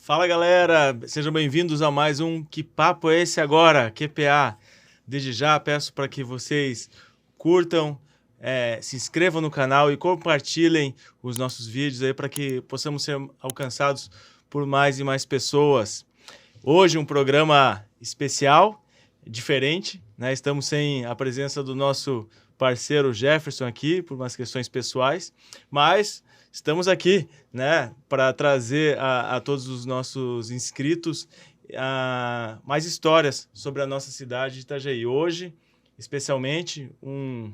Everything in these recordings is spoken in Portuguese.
Fala galera, sejam bem-vindos a mais um Que Papo é Esse Agora, QPA. Desde já peço para que vocês curtam, se inscrevam no canal e compartilhem os nossos vídeos aí para que possamos ser alcançados por mais e mais pessoas. Hoje um programa especial, diferente, né? Estamos sem a presença do nosso parceiro Jefferson aqui, por umas questões pessoais, mas estamos aqui, né, para trazer a todos os nossos inscritos mais histórias sobre a nossa cidade de Itajaí. Hoje, especialmente, um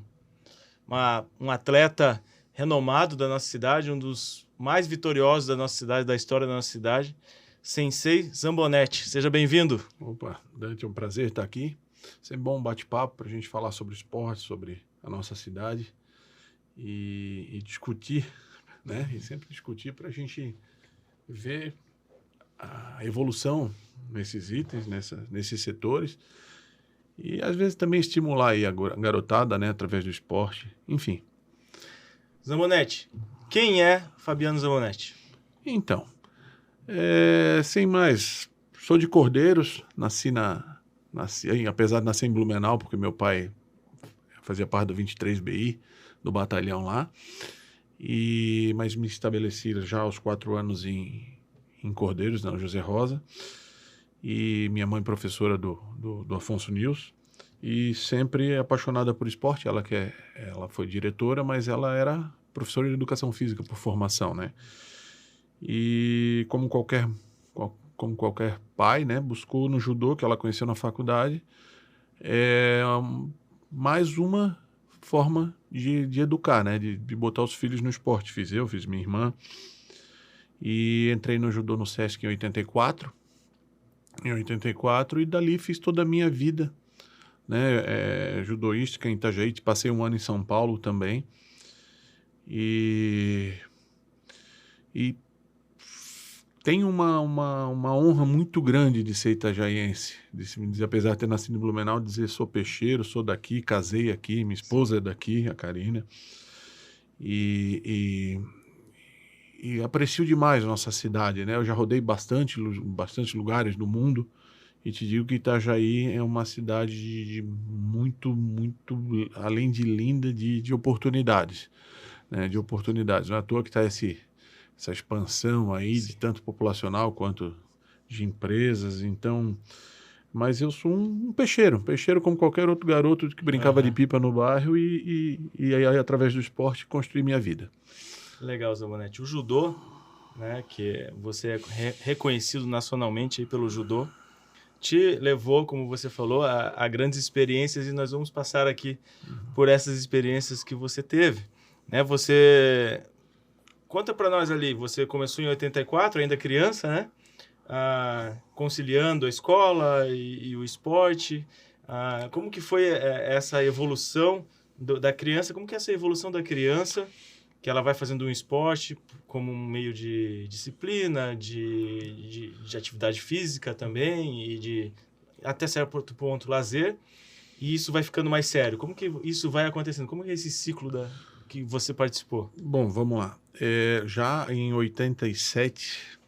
atleta renomado da nossa cidade, um dos mais vitoriosos da nossa cidade, da história da nossa cidade, Sensei Zambonetti. Seja bem-vindo. Opa, Dante, é um prazer estar aqui. Sempre bom um bate-papo para a gente falar sobre esporte, sobre a nossa cidade e discutir, né? E sempre discutir para a gente ver a evolução nesses itens, nesses setores e às vezes também estimular aí a garotada, né? Através do esporte, enfim. Zambonetti, quem é Fabiano Zambonetti? Então, sem mais, sou de Cordeiros, apesar de nascer em Blumenau, porque meu pai fazia parte do 23BI, do batalhão lá, mas me estabeleci já aos 4 anos em Cordeiros, na José Rosa, e minha mãe professora do Afonso Nils, e sempre apaixonada por esporte. Ela foi diretora, mas ela era professora de educação física por formação, né? E como qualquer pai, né, buscou no judô, que ela conheceu na faculdade, mais uma forma de educar, né, de botar os filhos no esporte. Fiz minha irmã, e entrei no judô no Sesc em 84, e dali fiz toda a minha vida, né, judoística em Itajaí. Passei um ano em São Paulo também, e tenho uma honra muito grande de ser itajaiense, apesar de ter nascido em Blumenau, dizer sou peixeiro, sou daqui, casei aqui, minha esposa é daqui, a Karina, e aprecio demais a nossa cidade, né? Eu já rodei bastante lugares do mundo e te digo que Itajaí é uma cidade muito, muito, além de linda, de oportunidades, né? De oportunidades. Não é à toa que está essa expansão aí, de tanto populacional quanto de empresas. Então, mas eu sou um peixeiro como qualquer outro garoto que brincava de pipa no bairro e aí, através do esporte, construí minha vida. Legal, Zambonetti. O judô, né, que você é reconhecido nacionalmente aí pelo judô, te levou, como você falou, a grandes experiências, e nós vamos passar aqui por essas experiências que você teve, né? Você conta para nós ali, você começou em 84, ainda criança, né? Conciliando a escola e o esporte. Como que foi essa evolução da criança? Como que é essa evolução da criança, que ela vai fazendo um esporte como um meio de disciplina, de atividade física também, e de até certo ponto lazer, e isso vai ficando mais sério? Como que isso vai acontecendo? Como que é esse ciclo que você participou? Bom, vamos lá. Já em 87,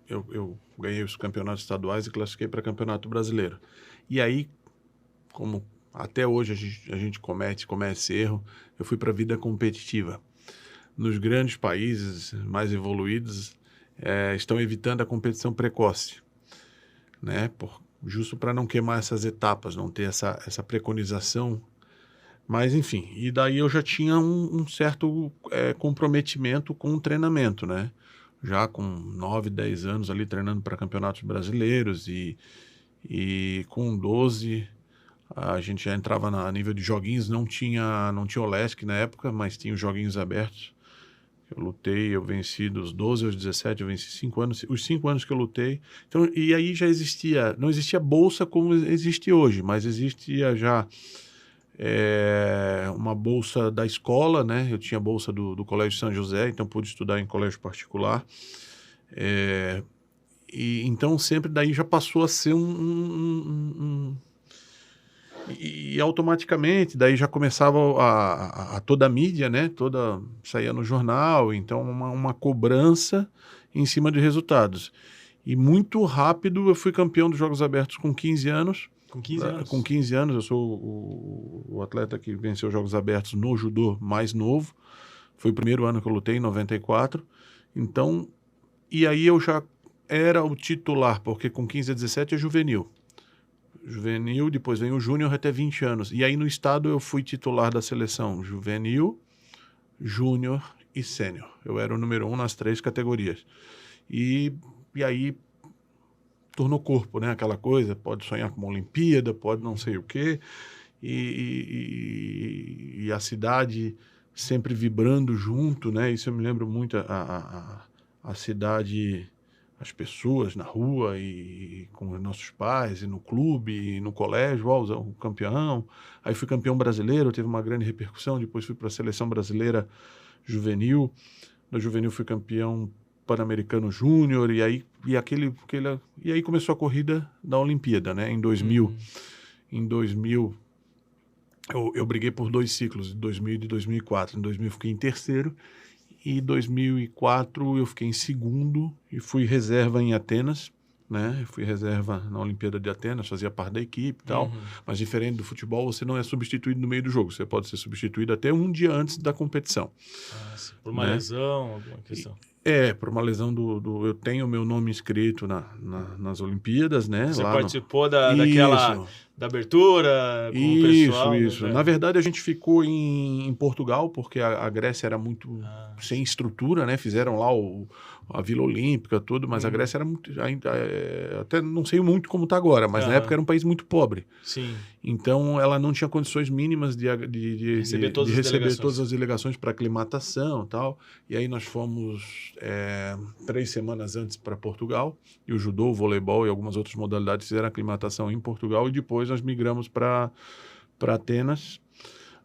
eu ganhei os campeonatos estaduais e classifiquei para campeonato brasileiro. E aí, como até hoje a gente comete esse erro, eu fui para a vida competitiva. Nos grandes países mais evoluídos, estão evitando a competição precoce, né? Justo para não queimar essas etapas, não ter essa preconização. Mas, enfim, e daí eu já tinha um certo comprometimento com o treinamento, né? Já com 9, 10 anos ali treinando para campeonatos brasileiros, e com 12 a gente já entrava a nível de joguinhos. Não tinha o LESC na época, mas tinha os joguinhos abertos. Eu venci dos 12 aos 17, eu venci 5 anos, os 5 anos que eu lutei. Então, e aí já não existia bolsa como existe hoje, mas existia já uma bolsa da escola, né? Eu tinha bolsa do Colégio São José, então pude estudar em colégio particular. E então sempre daí já passou a ser e automaticamente daí já começava a toda a mídia, né? Saía no jornal, então uma cobrança em cima de resultados. E muito rápido eu fui campeão dos Jogos Abertos com 15 anos. Com 15 anos? Com 15 anos, eu sou o atleta que venceu os Jogos Abertos no judô mais novo. Foi o primeiro ano que eu lutei, em 94. Então, e aí eu já era o titular, porque com 15 a 17 é juvenil. Juvenil, depois vem o júnior até 20 anos. E aí no estado eu fui titular da seleção juvenil, júnior e sênior. Eu era o número 1 nas 3 categorias. E aí tornou corpo, né? Aquela coisa, pode sonhar com uma Olimpíada, pode não sei o quê. E a cidade sempre vibrando junto, né? Isso eu me lembro muito, a cidade, as pessoas na rua e com os nossos pais, e no clube, e no colégio, o campeão. Aí fui campeão brasileiro, teve uma grande repercussão, depois fui para a seleção brasileira juvenil. No juvenil fui campeão pan-americano júnior, e aí começou a corrida da Olimpíada, né? Em 2000. Em 2000 eu briguei por 2 ciclos, de 2000 e de 2004. Em 2000 eu fiquei em terceiro, e em 2004 eu fiquei em segundo e fui reserva em Atenas, né? Eu fui reserva na Olimpíada de Atenas, fazia parte da equipe e tal. Mas diferente do futebol, você não é substituído no meio do jogo. Você pode ser substituído até um dia antes da competição. Por uma lesão, alguma questão. Por uma lesão eu tenho o meu nome inscrito nas Olimpíadas, né? Você lá participou daquela da abertura com o pessoal? Isso. Na verdade, a gente ficou em Portugal, porque a Grécia era muito sem estrutura, né? Fizeram lá a Vila Olímpica, tudo, mas a Grécia era muito... até não sei muito como está agora, mas na época era um país muito pobre. Sim. Então, ela não tinha condições mínimas de receber todas as delegações para aclimatação e tal. E aí nós fomos 3 semanas antes para Portugal, e o judô, o voleibol e algumas outras modalidades fizeram aclimatação em Portugal, e depois nós migramos para Atenas,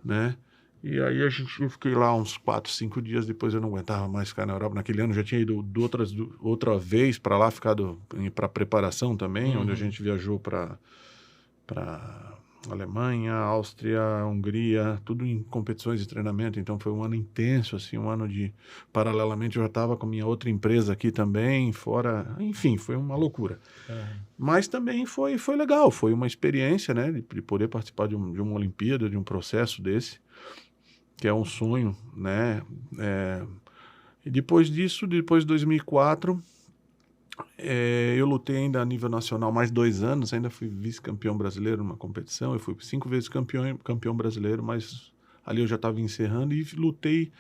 né? E aí eu fiquei lá uns 4, 5 dias, depois eu não aguentava mais ficar na Europa. Naquele ano eu já tinha ido outra vez para lá, ficado para preparação também, onde a gente viajou para Alemanha, Áustria, Hungria, tudo em competições de treinamento. Então foi um ano intenso, assim, um ano de... Paralelamente eu já estava com minha outra empresa aqui também, fora... Enfim, foi uma loucura. Mas também foi legal, foi uma experiência, né, de poder participar de uma Olimpíada, de um processo desse, que é um sonho, né? E depois disso, depois de 2004... eu lutei ainda a nível nacional mais 2 anos, ainda fui vice-campeão brasileiro numa competição. Eu fui 5 vezes campeão brasileiro, mas ali eu já estava encerrando, e lutei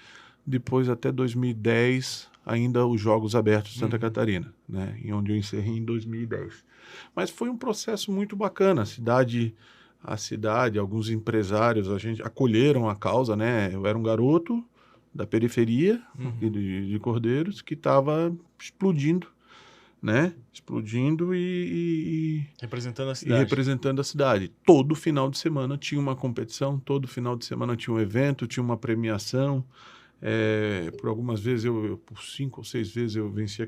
depois até 2010 ainda os Jogos Abertos de Santa Catarina, né? E onde eu encerrei em 2010. Mas foi um processo muito bacana. A cidade, alguns empresários, a gente acolheram a causa, né? Eu era um garoto da periferia de Cordeiros que estava explodindo, né? Explodindo e representando a cidade. E representando a cidade. Todo final de semana tinha uma competição, todo final de semana tinha um evento, tinha uma premiação. Por algumas vezes, por 5 ou 6 vezes, eu venci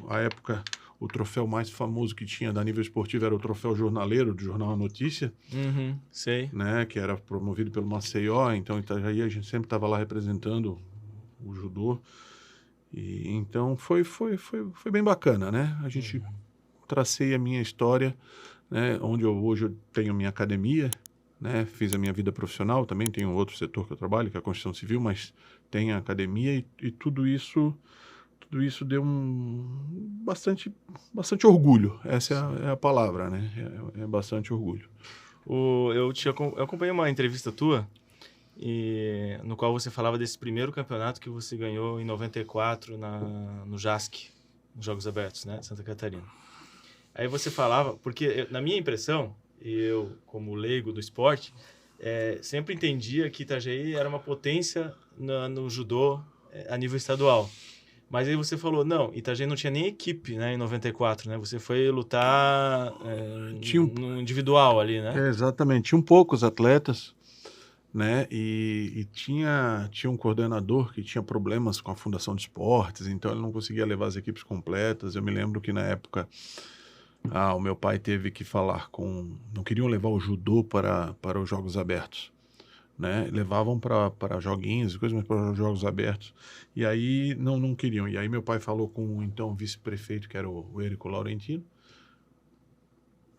a época, o troféu mais famoso que tinha da nível esportivo era o troféu jornaleiro do Jornal A Notícia. Sei. Né? Que era promovido pelo Maceió. Então, Itajaí, a gente sempre estava lá representando o judô. E então foi bem bacana, né? A gente tracei a minha história, né? Onde hoje eu tenho minha academia, né? Fiz a minha vida profissional, também tenho outro setor que eu trabalho, que é a construção civil, mas tem a academia, e tudo isso deu bastante orgulho. Essa é a palavra, né? É bastante orgulho. Eu acompanhei uma entrevista tua, no qual você falava desse primeiro campeonato que você ganhou em 94 no JASC, nos Jogos Abertos, né, de Santa Catarina. Aí você falava, porque na minha impressão, e eu como leigo do esporte, sempre entendia que Itajaí era uma potência no judô a nível estadual. Mas aí você falou, não, Itajaí não tinha nem equipe, né, em 94, né? Você foi lutar no individual ali, né? Exatamente, tinham poucos atletas, né? E tinha um coordenador que tinha problemas com a Fundação de Esportes, então ele não conseguia levar as equipes completas. Eu me lembro que na época o meu pai teve que falar não queriam levar o judô para os Jogos Abertos, né? Levavam para joguinhos e coisas, mas para jogos abertos. E aí não queriam. E aí meu pai falou com o então vice-prefeito, que era o Érico Laurentino,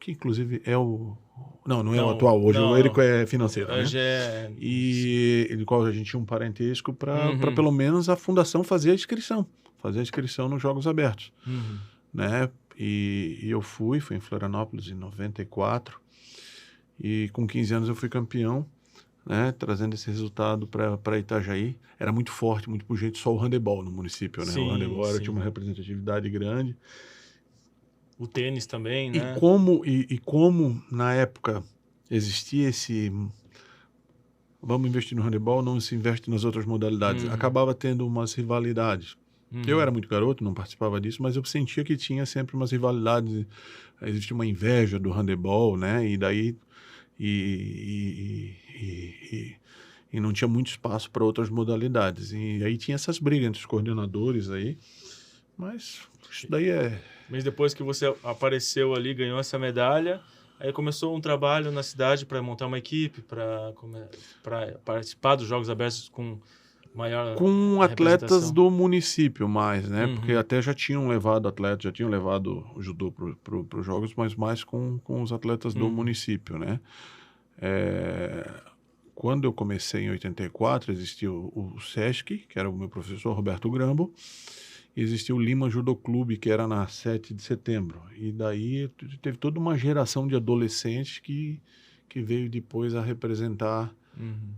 que inclusive é o... Não é o Não, atual. Hoje o Érico não. é financeiro, né? Hoje é... E ele, qual a gente tinha um parentesco para Uhum, pelo menos a fundação fazer a inscrição. Fazer a inscrição nos Jogos Abertos, uhum. né? E eu fui em Florianópolis em 94. E com 15 anos eu fui campeão, né? Trazendo esse resultado para Itajaí. Era muito forte, muito pujante, só o handebol no município, né? O Sim, handebol tinha sim. uma representatividade grande. O tênis também, E né? como na época existia esse... Vamos investir no handebol, não se investe nas outras modalidades. Uhum, Acabava tendo umas rivalidades. Eu era uhum. muito garoto, não participava disso, mas eu sentia que tinha sempre umas rivalidades. Existia uma inveja do handebol, né? E daí... E não tinha muito espaço para outras modalidades. E aí tinha essas brigas entre os coordenadores aí. Mas isso daí é... Mas depois que você apareceu ali, ganhou essa medalha, aí começou um trabalho na cidade para montar uma equipe, para participar dos Jogos Abertos com maior Com atletas representação. do município mais, né? Porque Uhum, até já tinham levado atletas, já tinham levado o judô para os jogos, mas mais com os atletas do uhum, município, né? Quando eu comecei em 84, existia o SESC, que era o meu professor Roberto Grambo, e existia o Lima Judô Clube, que era na 7 de setembro. E daí teve toda uma geração de adolescentes que veio depois a representar uhum.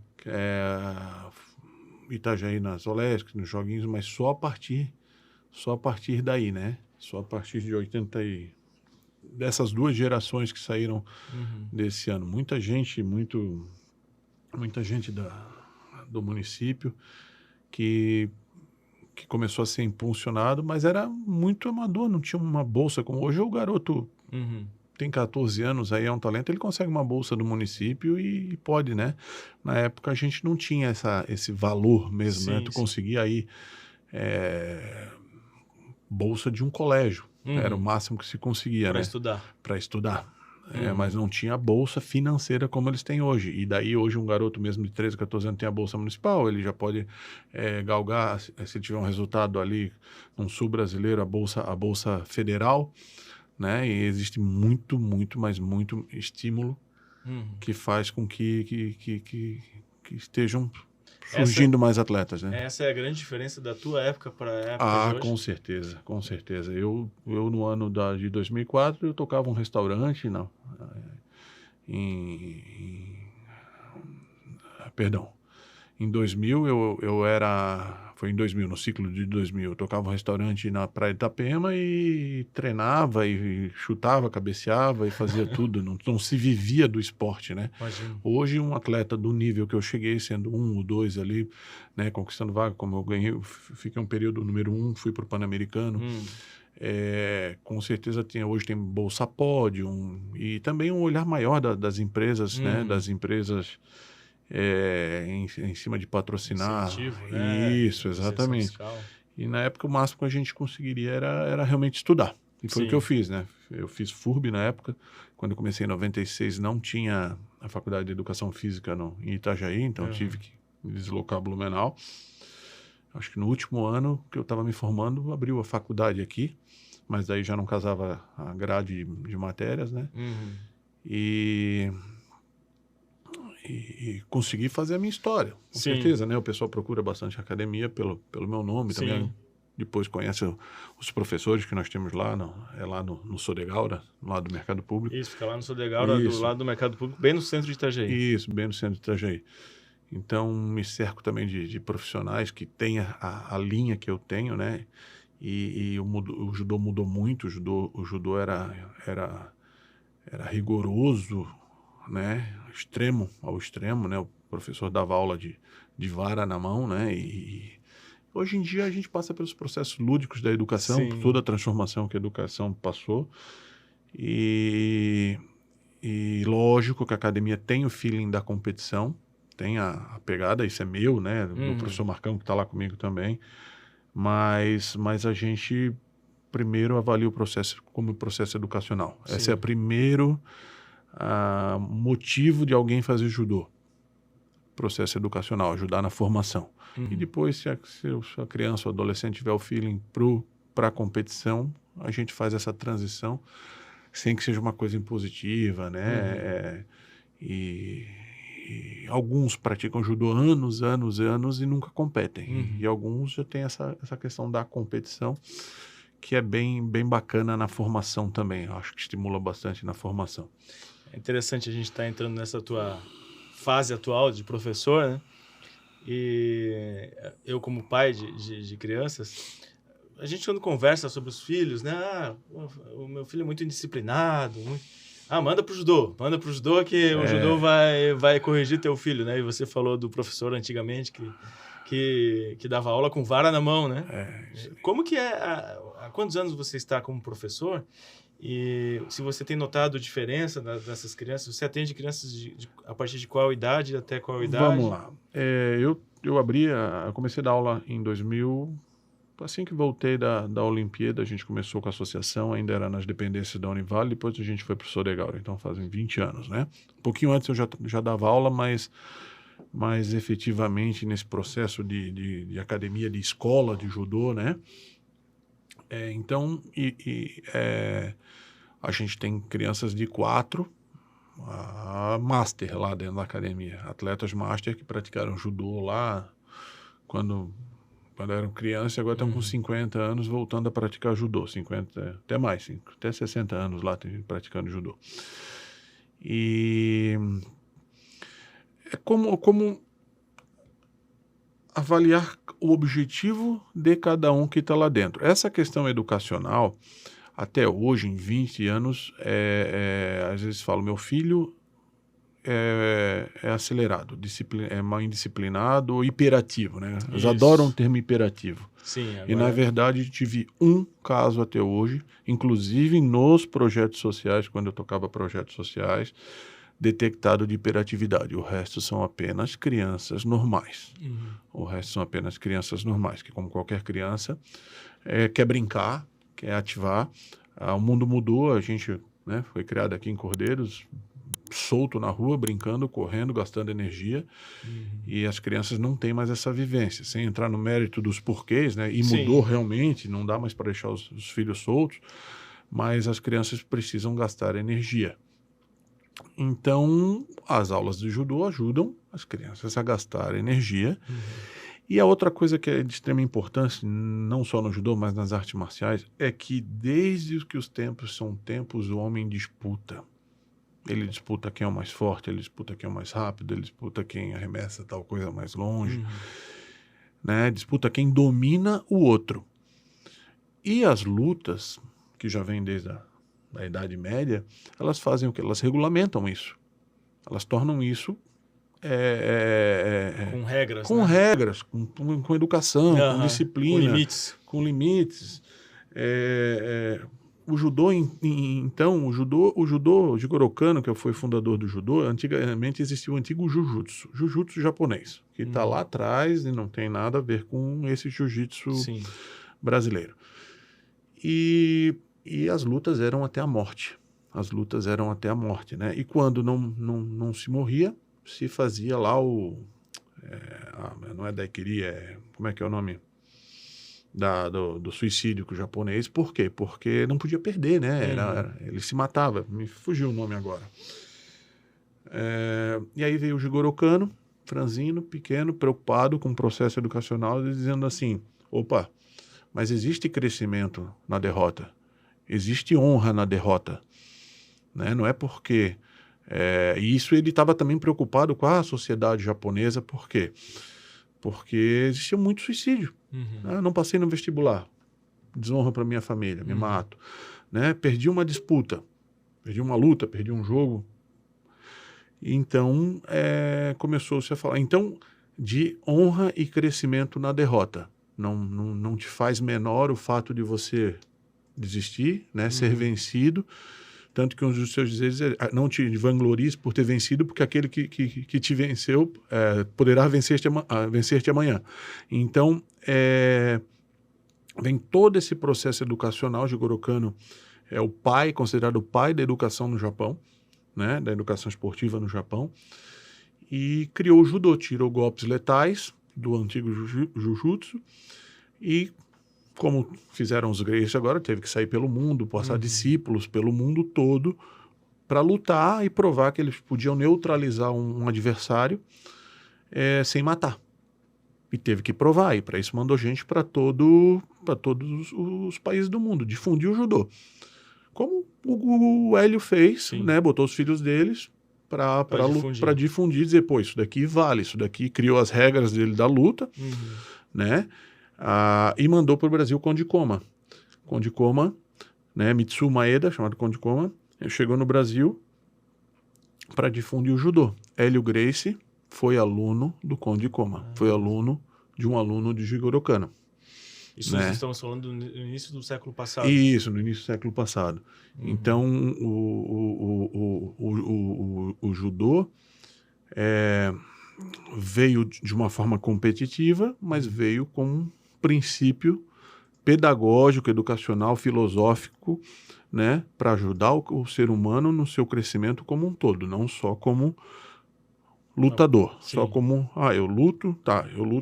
Itajaí nas Olésicas, nos joguinhos, mas só a partir daí, né? Só a partir de 80 dessas duas gerações que saíram Uhum. desse ano. Muita gente do município que começou a ser impulsionado, mas era muito amador, não tinha uma bolsa como hoje. O garoto Uhum. tem 14 anos, aí é um talento, ele consegue uma bolsa do município e pode, né? Na época a gente não tinha esse valor mesmo, né? Sim, Tu sim. conseguia aí bolsa de um colégio, era o Uhum. máximo que se conseguia, Para né? estudar. Para estudar. Mas Uhum. não tinha bolsa financeira como eles têm hoje. E daí hoje um garoto mesmo de 13, 14 anos tem a bolsa municipal, ele já pode galgar, se tiver um resultado ali, um sul brasileiro, a bolsa federal, né? E existe muito, muito, mas muito estímulo Uhum. que faz com que estejam Essa, surgindo mais atletas, né? essa é a grande diferença da tua época para a época de Com hoje? certeza, com certeza. Eu no ano de 2004, eu tocava um restaurante, não, perdão, em 2000 foi em 2000, no ciclo de 2000, eu tocava um restaurante na Praia de Itapema e treinava e chutava, cabeceava e fazia tudo, não se vivia do esporte, né? Imagino. Hoje um atleta do nível que eu cheguei, sendo 1 ou 2 ali, né, conquistando vaga, como eu ganhei, fiquei um período número 1, fui para o Pan-Americano, com certeza hoje tem Bolsa Pódio, e também um olhar maior das empresas, né, Uhum. das empresas em cima de patrocinar. Incentivo, né? Isso, Isenção exatamente. fiscal. E na época o máximo que a gente conseguiria era realmente estudar. E foi o que eu Sim. fiz, né? Eu fiz FURB na época. Quando eu comecei em 96, não tinha a Faculdade de Educação Física em Itajaí, então eu tive Uhum. que me deslocar a Blumenau. Acho que no último ano que eu estava me formando, abriu a faculdade aqui, mas daí já não casava a grade de matérias, né? Uhum. E consegui fazer a minha história, com Sim, certeza, né? O pessoal procura bastante a academia pelo meu nome, também sim. depois conhece os professores que nós temos lá, lá no Sodegaura, lá do Mercado Público. Isso, fica lá no Sodegaura, do Isso, lado do Mercado Público, bem no centro de Itajaí. isso, bem no centro de Itajaí. Então, me cerco também de profissionais que têm a linha que eu tenho, né? E o judô mudou muito, o judô era rigoroso, né? Ao extremo, né? O professor dava aula de vara na mão, né? E hoje em dia a gente passa pelos processos lúdicos da educação, por Sim. toda a transformação que a educação passou. E lógico que a academia tem o feeling da competição, tem a pegada, isso é meu, né? Do Uhum. professor Marcão, que está lá comigo também. Mas a gente primeiro avalia o processo como processo educacional. Esse é o Sim. primeiro motivo de alguém fazer judô. processo educacional, ajudar na formação. E depois, se a criança ou adolescente tiver o feeling para a competição, a gente faz essa transição sem que seja uma coisa impositiva, né? E alguns praticam judô anos e nunca competem. E alguns já têm essa questão da competição, que é bem bacana na formação também. Eu acho que estimula bastante na formação. É interessante a gente estar entrando nessa tua fase atual de professor, né? E eu, como pai de crianças, a gente quando conversa sobre os filhos, né? O meu filho é muito indisciplinado. Manda pro judô que o judô vai corrigir teu filho, né? E você falou do professor antigamente que dava aula com vara na mão, né? Como que é? Há quantos anos você está como professor? E se você tem notado diferença dessas crianças, você atende crianças a partir de qual idade até qual idade? Vamos lá. Eu comecei a dar aula em 2000, assim que voltei da Olimpíada, a gente começou com a associação, ainda era nas dependências da Univale, depois a gente foi para o Sodegaura, então fazem 20 anos, né? Um pouquinho antes eu já dava aula, mas efetivamente nesse processo de academia, de escola de judô, né? Então, a gente tem crianças de 4 a master lá dentro da academia. Atletas master que praticaram judô lá quando eram crianças e agora estão com 50 anos voltando a praticar judô. 50, até mais, até 60 anos lá tem gente praticando judô. E é como avaliar o objetivo de cada um que está lá dentro. Essa questão educacional, até hoje, em 20 anos, às vezes falo, meu filho é acelerado, é mal indisciplinado ou hiperativo, né? Eles adoram o termo hiperativo. Sim, agora... E, na verdade, tive um caso até hoje, inclusive nos projetos sociais, quando eu tocava projetos sociais, detectado de hiperatividade. O resto são apenas crianças normais. O resto são apenas crianças normais, que como qualquer criança, quer brincar, quer ativar. O mundo mudou, a gente, né, foi criado aqui em Cordeiros, solto na rua, brincando, correndo, gastando energia, e as crianças não têm mais essa vivência, sem entrar no mérito dos porquês, né, e mudou realmente, não dá mais para deixar os filhos soltos, mas as crianças precisam gastar energia. Então, as aulas de judô ajudam as crianças a gastar energia. E a outra coisa que é de extrema importância, não só no judô, mas nas artes marciais, é que desde que os tempos são tempos, o homem disputa. Ele disputa quem é o mais forte, ele disputa quem é o mais rápido, ele disputa quem arremessa tal coisa mais longe, né? Disputa quem domina o outro. E as lutas, que já vêm desde a Idade Média, elas fazem o quê? Elas regulamentam isso. Elas tornam isso com regras, com né? regras, com educação, com disciplina, com limites. O judô, então, o judô Jigoro Kano, que foi fundador do judô, antigamente existia o antigo jiu-jitsu japonês, que está lá atrás e não tem nada a ver com esse jiu-jitsu brasileiro. E as lutas eram até a morte. Né? E quando não se morria, se fazia lá não é daiquiri, como é que é o nome? Do suicídio com o japonês. Por quê? Porque não podia perder, né? Ele se matava. Me fugiu o nome agora. E aí veio o Jigoro Kano, franzino, pequeno, preocupado com o processo educacional, dizendo assim, opa, mas existe crescimento na derrota. Existe honra na derrota. Né? Não é porque... E isso ele estava também preocupado com a sociedade japonesa. Por quê? Porque existia muito suicídio. Não passei no vestibular. Desonra para minha família, me mato. Né? Perdi uma disputa, perdi uma luta, perdi um jogo. Então, começou-se a falar. Então, de honra e crescimento na derrota. Não te faz menor o fato de você desistir, né? Ser vencido. Tanto que um dos seus dizeres é não te vanglories por ter vencido, porque aquele que te venceu poderá vencer-te amanhã. Então, vem todo esse processo educacional. Jigoro Kano é o pai, considerado o pai da educação no Japão, né? Da educação esportiva no Japão. e criou o judô, tirou golpes letais do antigo Jujutsu e, como fizeram os Gracie agora, teve que sair pelo mundo, passar discípulos pelo mundo todo para lutar e provar que eles podiam neutralizar um adversário sem matar. E teve que provar, e para isso mandou gente para todos os países do mundo, difundiu o judô. Como o Hélio fez, né? Botou os filhos deles para difundir, dizer, pô, isso daqui vale, isso daqui criou as regras dele da luta, né? E mandou para o Brasil o Konde Koma. Konde Koma, né? Mitsu Maeda, chamado Konde Koma, ele chegou no Brasil para difundir o judô. Hélio Gracie foi aluno do Konde Koma, foi aluno de um aluno de Jigoro Kano. Isso nós estamos falando no início do século passado. Isso, no início do século passado. Então, o judô veio de uma forma competitiva, mas veio com um princípio pedagógico, educacional, filosófico, né, para ajudar o ser humano no seu crescimento como um todo, não só como lutador, só como, eu luto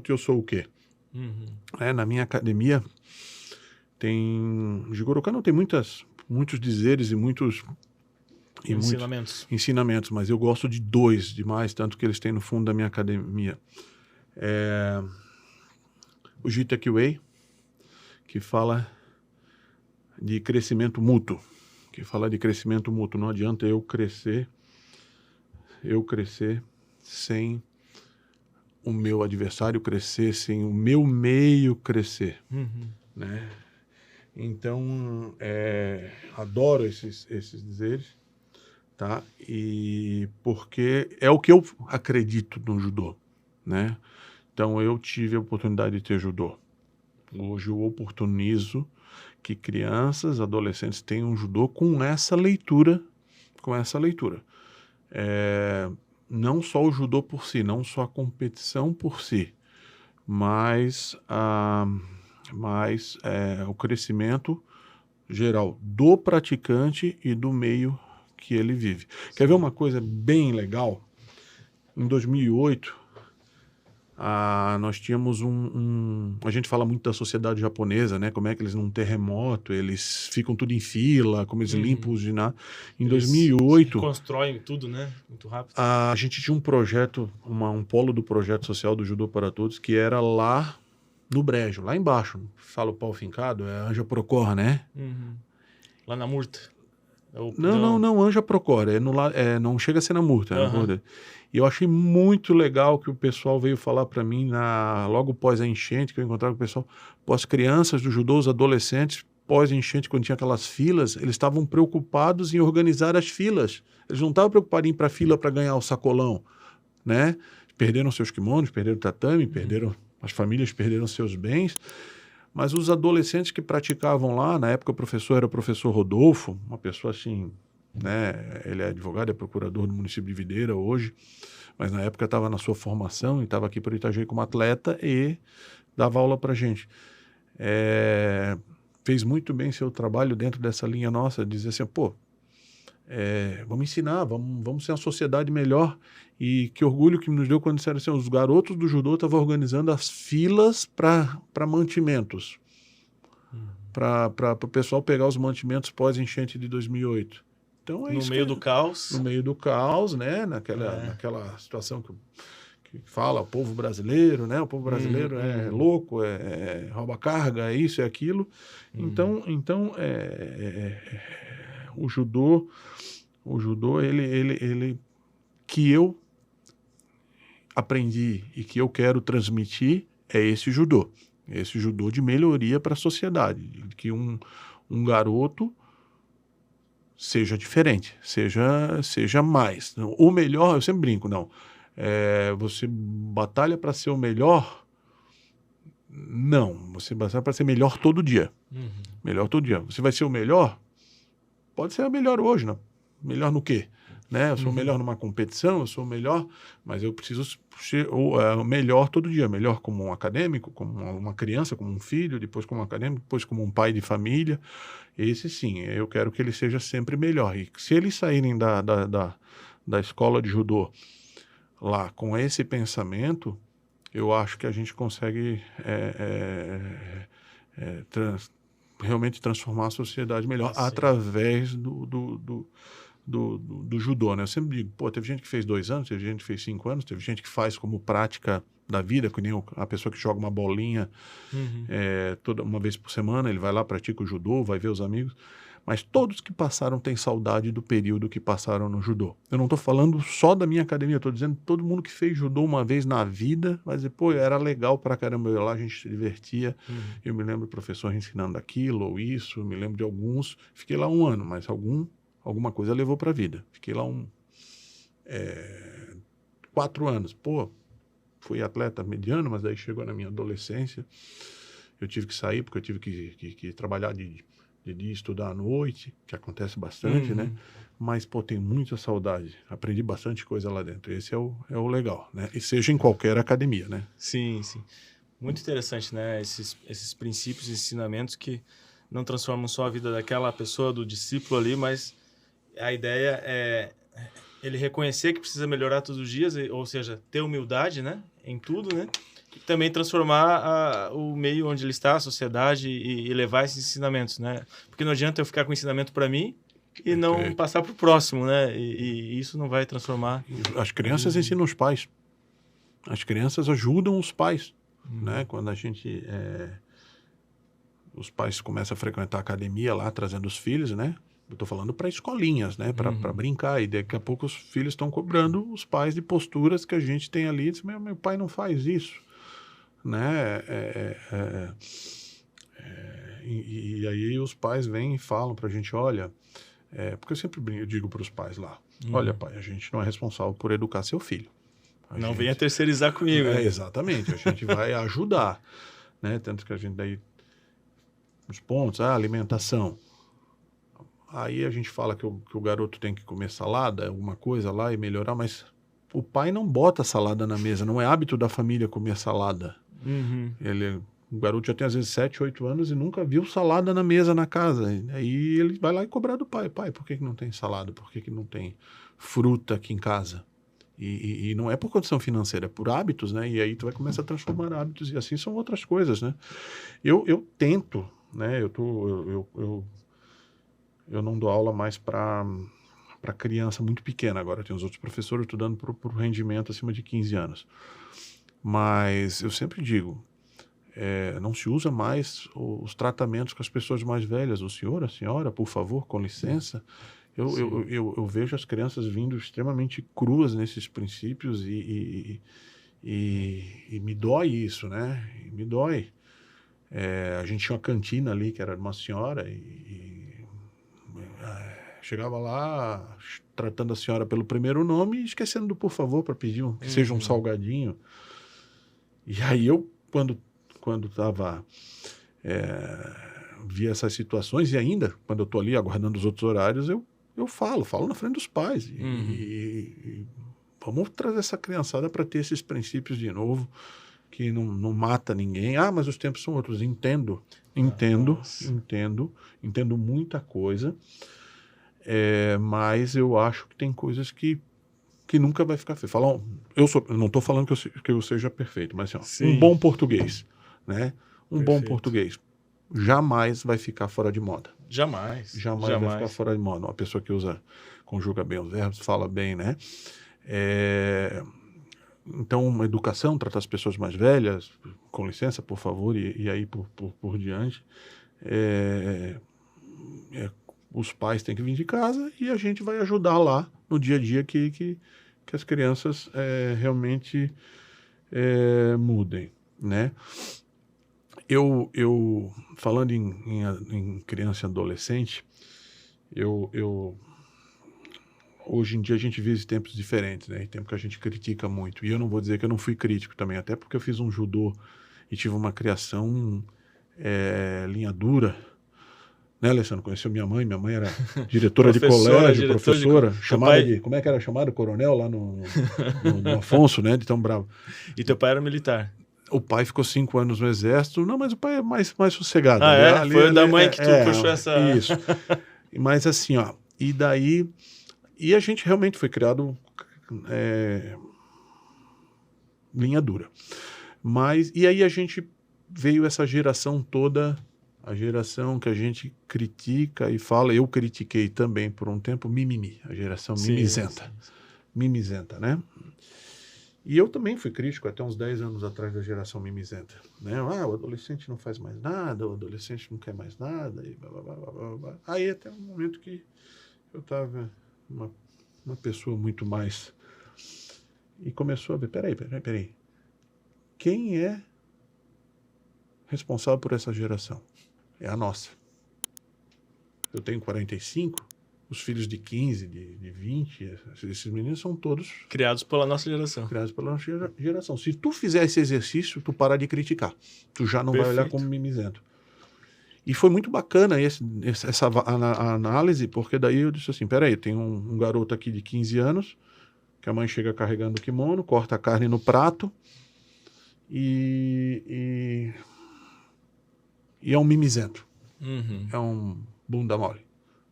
e eu sou o quê? Na minha academia Jigoro Kano tem muitos dizeres e muitos ensinamentos, mas eu gosto de 2 demais, tanto que eles têm no fundo da minha academia. O Jita Kiwei, que fala de crescimento mútuo, não adianta eu crescer sem o meu adversário crescer, sem o meu meio crescer, né? Então, adoro esses dizeres, tá? E porque é o que eu acredito no judô, né? Então, eu tive a oportunidade de ter judô. Hoje eu oportunizo que crianças, adolescentes tenham judô com essa leitura. Não só o judô por si, não só a competição por si, mas o crescimento geral do praticante e do meio que ele vive. Quer ver uma coisa bem legal? Em 2008, nós tínhamos a gente fala muito da sociedade japonesa, né? Como é que eles num terremoto, eles ficam tudo em fila, como eles limpam os ginásios. Em 2008... constroem tudo, né? Muito rápido. A gente tinha um projeto, um polo do projeto social do Judô para Todos, que era lá no Brejo, lá embaixo. Fala o pau fincado, é Anja Procor, né? Lá na Murta. Não, Anja Procor, não chega a ser na Murta. E eu achei muito legal que o pessoal veio falar para mim, logo pós a enchente, que eu encontrava com o pessoal, pós crianças do judô, os adolescentes, pós enchente, quando tinha aquelas filas, eles estavam preocupados em organizar as filas. Eles não estavam preocupados em ir para a fila para ganhar o sacolão, né? Perderam seus kimonos, perderam o tatame, as famílias perderam seus bens. Mas os adolescentes que praticavam lá, na época o professor era o professor Rodolfo, uma pessoa assim, né? Ele é advogado, é procurador do município de Videira hoje, mas na época estava na sua formação e estava aqui para o Itajaí como atleta e dava aula para a gente. Fez muito bem seu trabalho dentro dessa linha nossa, dizer assim, vamos ensinar, vamos ser uma sociedade melhor. E que orgulho que nos deu quando disseram assim, os garotos do judô estavam organizando as filas para mantimentos, para o pessoal pegar os mantimentos pós-enchente de 2008. Então, no meio do caos. No meio do caos, né? Naquela situação que fala o povo brasileiro, né? O povo brasileiro é louco, rouba carga, é isso, é aquilo. Então o judô, ele que eu aprendi e que eu quero transmitir é esse judô de melhoria para a sociedade, de que um garoto seja diferente, seja mais. O melhor, eu sempre brinco, você batalha para ser o melhor? Não, você batalha para ser melhor todo dia. Melhor todo dia. Você vai ser o melhor? Pode ser o melhor hoje, não? Melhor no quê? Né? Eu sou o melhor numa competição, eu sou o melhor, mas eu preciso ser o melhor todo dia. Melhor como um acadêmico, como uma criança, como um filho, depois como um acadêmico, depois como um pai de família. Esse sim, eu quero que ele seja sempre melhor. E se eles saírem da escola de judô lá com esse pensamento, eu acho que a gente consegue realmente transformar a sociedade melhor através do judô, né? Eu sempre digo, pô, teve gente que fez 2 anos, teve gente que fez 5 anos, teve gente que faz como prática da vida, que nem a pessoa que joga uma bolinha toda uma vez por semana, ele vai lá, pratica o judô, vai ver os amigos, mas todos que passaram têm saudade do período que passaram no judô. Eu não estou falando só da minha academia, estou dizendo todo mundo que fez judô uma vez na vida, vai dizer, pô, era legal pra caramba, eu lá, a gente se divertia, eu me lembro do professor ensinando aquilo ou isso, me lembro de alguns, fiquei lá 1 ano, mas alguma coisa levou para a vida. Fiquei lá 4 anos. Pô, fui atleta mediano, mas daí chegou na minha adolescência, eu tive que sair porque eu tive que trabalhar de dia, estudar à noite, que acontece bastante, né? Mas, pô, tenho muita saudade. Aprendi bastante coisa lá dentro. Esse é o legal, né? E seja em qualquer academia, né? Sim, sim. Muito interessante, né? Esses princípios e ensinamentos que não transformam só a vida daquela pessoa, do discípulo ali, mas a ideia é ele reconhecer que precisa melhorar todos os dias, ou seja, ter humildade, né, em tudo, né, e também transformar o meio onde ele está, a sociedade, e levar esses ensinamentos, né, porque não adianta eu ficar com o ensinamento para mim e não passar para o próximo, né, e isso não vai transformar. As crianças ensinam os pais, as crianças ajudam os pais, né, quando a gente os pais começam a frequentar a academia lá, trazendo os filhos, né? Eu estou falando para escolinhas, né? Para brincar. E daqui a pouco os filhos estão cobrando os pais de posturas que a gente tem ali. Diz, meu pai não faz isso, né? E aí os pais vêm e falam para a gente, olha... porque eu sempre digo para os pais lá, olha, pai, a gente não é responsável por educar seu filho. Não venha terceirizar comigo. Exatamente. A gente vai ajudar, né? Tanto que a gente daí... Os pontos, a alimentação. Aí a gente fala que o garoto tem que comer salada, alguma coisa lá e melhorar, mas o pai não bota salada na mesa, não é hábito da família comer salada. O garoto já tem às vezes 7, 8 anos e nunca viu salada na mesa na casa. Aí ele vai lá e cobrar do pai. Pai, por que não tem salada? Por que não tem fruta aqui em casa? E não é por condição financeira, é por hábitos, né? E aí tu vai começar a transformar hábitos e assim são outras coisas, né? Eu tento, né? Eu não dou aula mais para criança muito pequena. Agora tem os outros professores, eu estou dando para o rendimento acima de 15 anos. Mas eu sempre digo, não se usa mais os tratamentos com as pessoas mais velhas. O senhor, a senhora, por favor, com licença. Eu vejo as crianças vindo extremamente cruas nesses princípios e me dói isso, né? E me dói. A gente tinha uma cantina ali que era de uma senhora chegava lá tratando a senhora pelo primeiro nome e esquecendo do por favor para pedir que seja um salgadinho. E aí eu, quando estava via essas situações e ainda, quando eu estou ali aguardando os outros horários, eu falo na frente dos pais. E vamos trazer essa criançada para ter esses princípios de novo, que não mata ninguém. Mas os tempos são outros. Entendo muita coisa, mas eu acho que tem coisas que nunca vai ficar feio. Eu não estou falando que eu seja perfeito, mas assim, um bom português, né? Bom português jamais vai ficar fora de moda. Jamais Vai ficar fora de moda. Uma pessoa que conjuga bem os verbos, fala bem, né? Então, uma educação, tratar as pessoas mais velhas, com licença, por favor, e aí por diante. Os pais têm que vir de casa e a gente vai ajudar lá no dia a dia que as crianças realmente mudem, né? Eu falando em criança e adolescente, hoje em dia a gente vive tempos diferentes, né? Tempo que a gente critica muito. E eu não vou dizer que eu não fui crítico também, até porque eu fiz um judô e tive uma criação linha dura. Né, Alessandro? Conheceu minha mãe era diretora de colégio, professora, chamada de... Como é que era chamado? Coronel lá no Afonso, né? De tão bravo. E teu pai era militar? O pai ficou 5 anos no exército. Não, mas o pai é mais sossegado. Foi da mãe que tu puxou essa... Isso. Mas assim, e daí... E a gente realmente foi criado linha dura. Mas, e aí a gente veio essa geração toda, a geração que a gente critica e fala, eu critiquei também por um tempo, mimimi, a geração mimizenta. Sim. Mimizenta, né? E eu também fui crítico até uns 10 anos atrás da geração mimizenta, né? O adolescente não faz mais nada, o adolescente não quer mais nada, e blá, blá, blá, blá, blá. Aí até um momento que eu estava uma pessoa muito mais... E começou a ver, peraí. Quem é responsável por essa geração? É a nossa. Eu tenho 45, os filhos de 15, de 20, esses meninos são todos... Criados pela nossa geração. Criados pela nossa geração. Se tu fizer esse exercício, tu para de criticar. Tu já não vai olhar como mimizento. E foi muito bacana essa análise, porque daí eu disse assim, peraí, tem um garoto aqui de 15 anos, que a mãe chega carregando o kimono, corta a carne no prato, e é um mimizento. Uhum. É um bunda mole.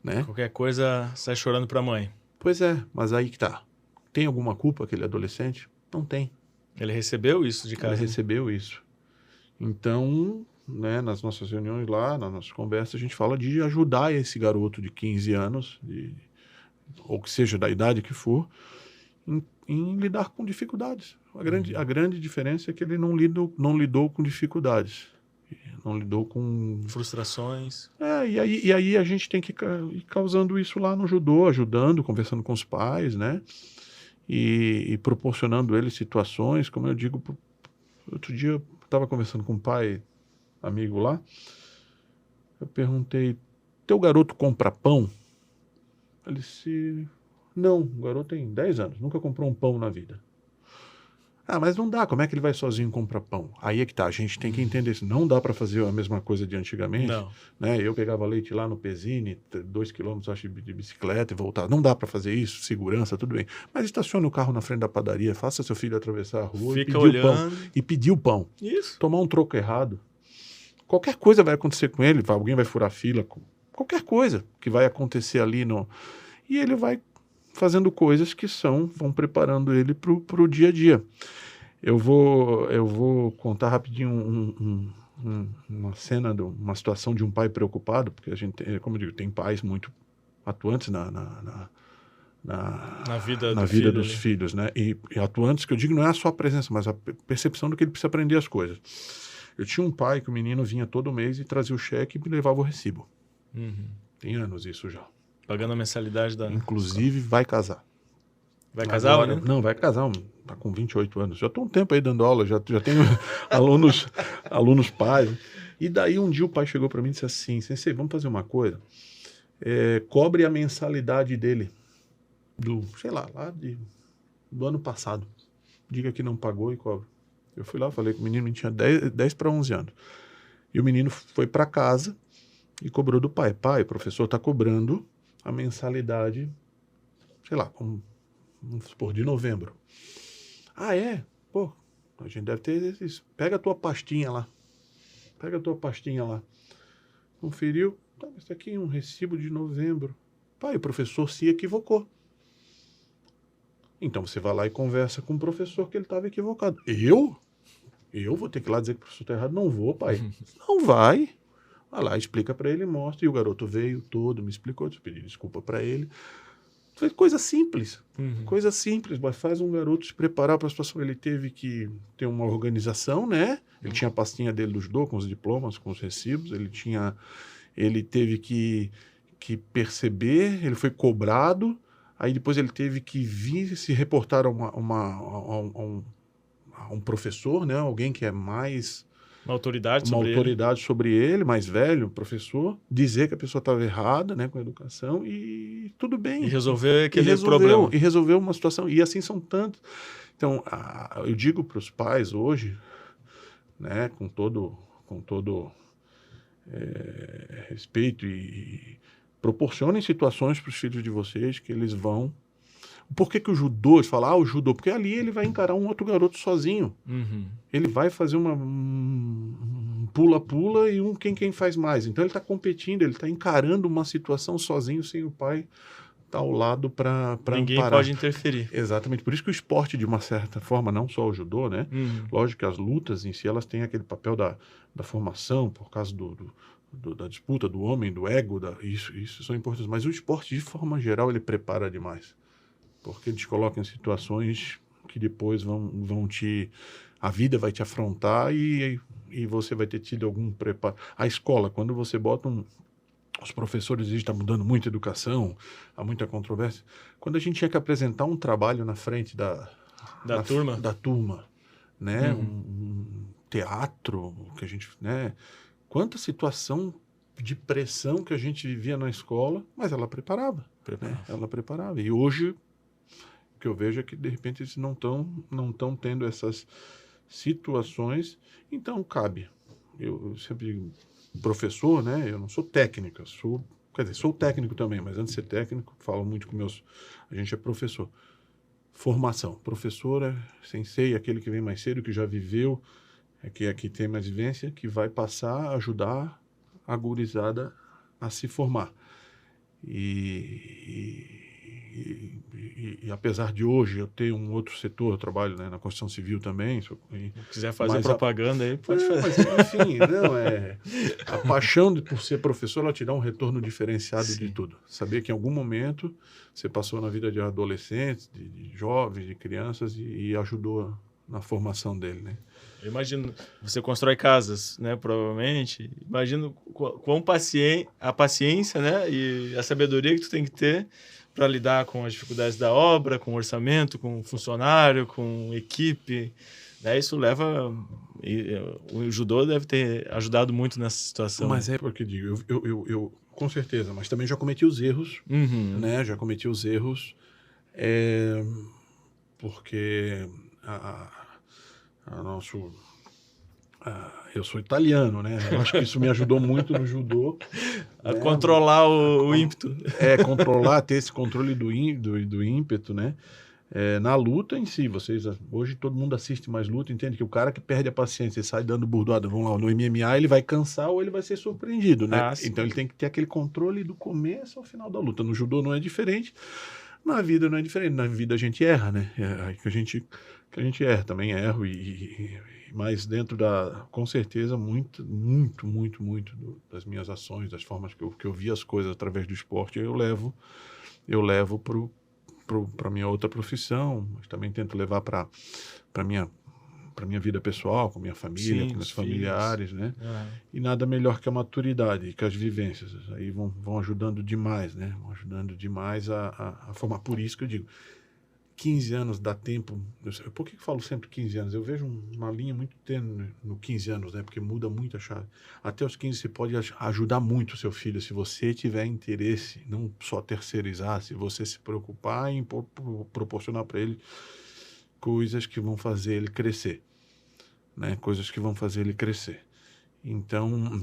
Né? Qualquer coisa, sai chorando pra mãe. Pois é, mas aí que tá. Tem alguma culpa aquele adolescente? Não tem. Ele recebeu isso de casa? Ele recebeu isso. Então, né, nas nossas reuniões lá, nas nossas conversas, a gente fala de ajudar esse garoto de 15 anos, ou que seja da idade que for, em lidar com dificuldades. A grande diferença é que ele não lidou com dificuldades. Não lidou com... frustrações. E aí a gente tem que ir causando isso lá no judô, ajudando, conversando com os pais, né? E proporcionando eles situações, como eu digo, outro dia eu estava conversando com um pai, amigo lá, eu perguntei, teu garoto compra pão? Ele disse, não, o garoto tem 10 anos, nunca comprou um pão na vida. Ah, mas não dá, como é que ele vai sozinho comprar pão? Aí é que tá, a gente tem que entender isso. Não dá para fazer a mesma coisa de antigamente. Não. Né? Eu pegava leite lá no Pesini, 2 quilômetros acho, de bicicleta e voltava. Não dá para fazer isso, segurança, tudo bem. Mas estacione o carro na frente da padaria, faça seu filho atravessar a rua Fica e pedir olhando. o pão. E pedir o pão. Isso. Tomar um troco errado. Qualquer coisa vai acontecer com ele, alguém vai furar fila, qualquer coisa que vai acontecer ali no... E ele vai fazendo coisas que vão preparando ele para o dia a dia. Eu vou contar rapidinho uma cena, uma situação de um pai preocupado, porque a gente, como eu digo, tem pais muito atuantes na vida dos filhos, né? E atuantes, que eu digo, não é só a presença, mas a percepção do que ele precisa aprender as coisas. Eu tinha um pai que o menino vinha todo mês e trazia o cheque e me levava o recibo. Uhum. Tem anos isso já. Pagando a mensalidade da... Inclusive, vai casar. Vai casar, agora, né? Não, vai casar, tá com 28 anos. Já estou um tempo aí dando aula, já tenho alunos pais. E daí um dia o pai chegou para mim e disse assim, Sensei, vamos fazer uma coisa. Cobre a mensalidade dele, do ano passado. Diga que não pagou e cobre. Eu fui lá, falei que o menino tinha 10 para 11 anos. E o menino foi para casa e cobrou do pai. Pai, o professor está cobrando a mensalidade, vamos supor, de novembro. Ah, é? Pô, a gente deve ter isso. Pega a tua pastinha lá. Conferiu. Tá, mas tá aqui um recibo de novembro. Pai, o professor se equivocou. Então você vai lá e conversa com o professor que ele estava equivocado. Eu vou ter que ir lá dizer que o professor está errado? Não vou, pai. Não vai. Vai lá, explica para ele, mostra. E o garoto veio todo, me explicou, eu pedi desculpa para ele. Foi coisa simples, mas faz um garoto se preparar para a situação. Ele teve que ter uma organização, né? Ele tinha a pastinha dele do judô, com os diplomas, com os recibos, ele teve que perceber, ele foi cobrado, aí depois ele teve que vir se reportar a um professor, né? Alguém que é mais... Uma autoridade sobre ele, mais velho, professor, dizer que a pessoa estava errada, né, com a educação, e tudo bem. E resolver aquele problema. E resolveu uma situação, e assim são tantos. Então, eu digo para os pais hoje, né, com todo respeito, e proporcionem situações para os filhos de vocês que eles vão... Por que o judô, o judô? Porque ali ele vai encarar um outro garoto sozinho. Ele vai fazer um pula-pula e quem faz mais. Então ele está competindo, ele está encarando uma situação sozinho, sem o pai tá ao lado para Ninguém amparar. pode interferir. Exatamente, por isso que o esporte, de uma certa forma, não só o judô, né? Lógico que as lutas em si, elas têm aquele papel da formação, por causa da disputa do homem, do ego, isso são importantes. Mas o esporte, de forma geral, ele prepara demais. Porque ele te coloca em situações que depois a vida vai te afrontar e você vai ter tido algum preparo. A escola, quando você bota os professores estão mudando muito a educação, há muita controvérsia. Quando a gente tinha que apresentar um trabalho na frente da turma, né? Um teatro, que a gente, né? Quanta situação de pressão que a gente vivia na escola, mas ela preparava. Né? Ela preparava. E hoje, o que eu vejo é que, de repente, eles não estão tendo essas situações, então cabe. Eu sempre digo, professor, né? Eu não sou técnico, sou técnico também, mas antes de ser técnico, falo muito com a gente é professor. Formação. Professor é sensei, aquele que vem mais cedo, que já viveu, que tem mais vivência, que vai passar a ajudar a gurizada a se formar. E apesar de hoje eu ter um outro setor, eu trabalho, né, na construção civil também. Se quiser fazer propaganda aí, pode fazer. Mas, enfim, a paixão por ser professor, ela te dá um retorno diferenciado de tudo. Saber que em algum momento você passou na vida de adolescentes, de jovens, de crianças e ajudou na formação dele, né? Eu imagino, você constrói casas, né, provavelmente. Imagino a paciência, né, e a sabedoria que tu tem que ter para lidar com as dificuldades da obra, com orçamento, com funcionário, com equipe. Né? Isso leva... O judô deve ter ajudado muito nessa situação. Mas é porque, digo, eu com certeza, mas também já cometi os erros, né? Já cometi os erros, porque eu sou italiano, né? Eu acho que isso me ajudou muito no judô. A controlar o ímpeto. Controlar, ter esse controle do ímpeto, né? Na luta em si, hoje todo mundo assiste mais luta, entende que o cara que perde a paciência e sai dando burdoada, vamos lá, no MMA ele vai cansar ou ele vai ser surpreendido, né? Então ele tem que ter aquele controle do começo ao final da luta. No judô não é diferente, na vida não é diferente, na vida a gente erra, né? Aí que a gente erra, também erro, mas dentro com certeza, muito das minhas ações, das formas que eu vi as coisas através do esporte, eu levo para minha outra profissão, mas também tento levar para minha vida pessoal, com minha família, com meus familiares, né? E nada melhor que a maturidade, que as vivências, aí vão ajudando demais, né? Vão ajudando demais a formar. Por isso que eu digo, 15 anos dá tempo. Por que eu falo sempre 15 anos? Eu vejo uma linha muito tênue no 15 anos, né? Porque muda muito a chave. Até os 15 você pode ajudar muito o seu filho, se você tiver interesse, não só terceirizar, se você se preocupar em proporcionar para ele coisas que vão fazer ele crescer, né? Coisas que vão fazer ele crescer. Então,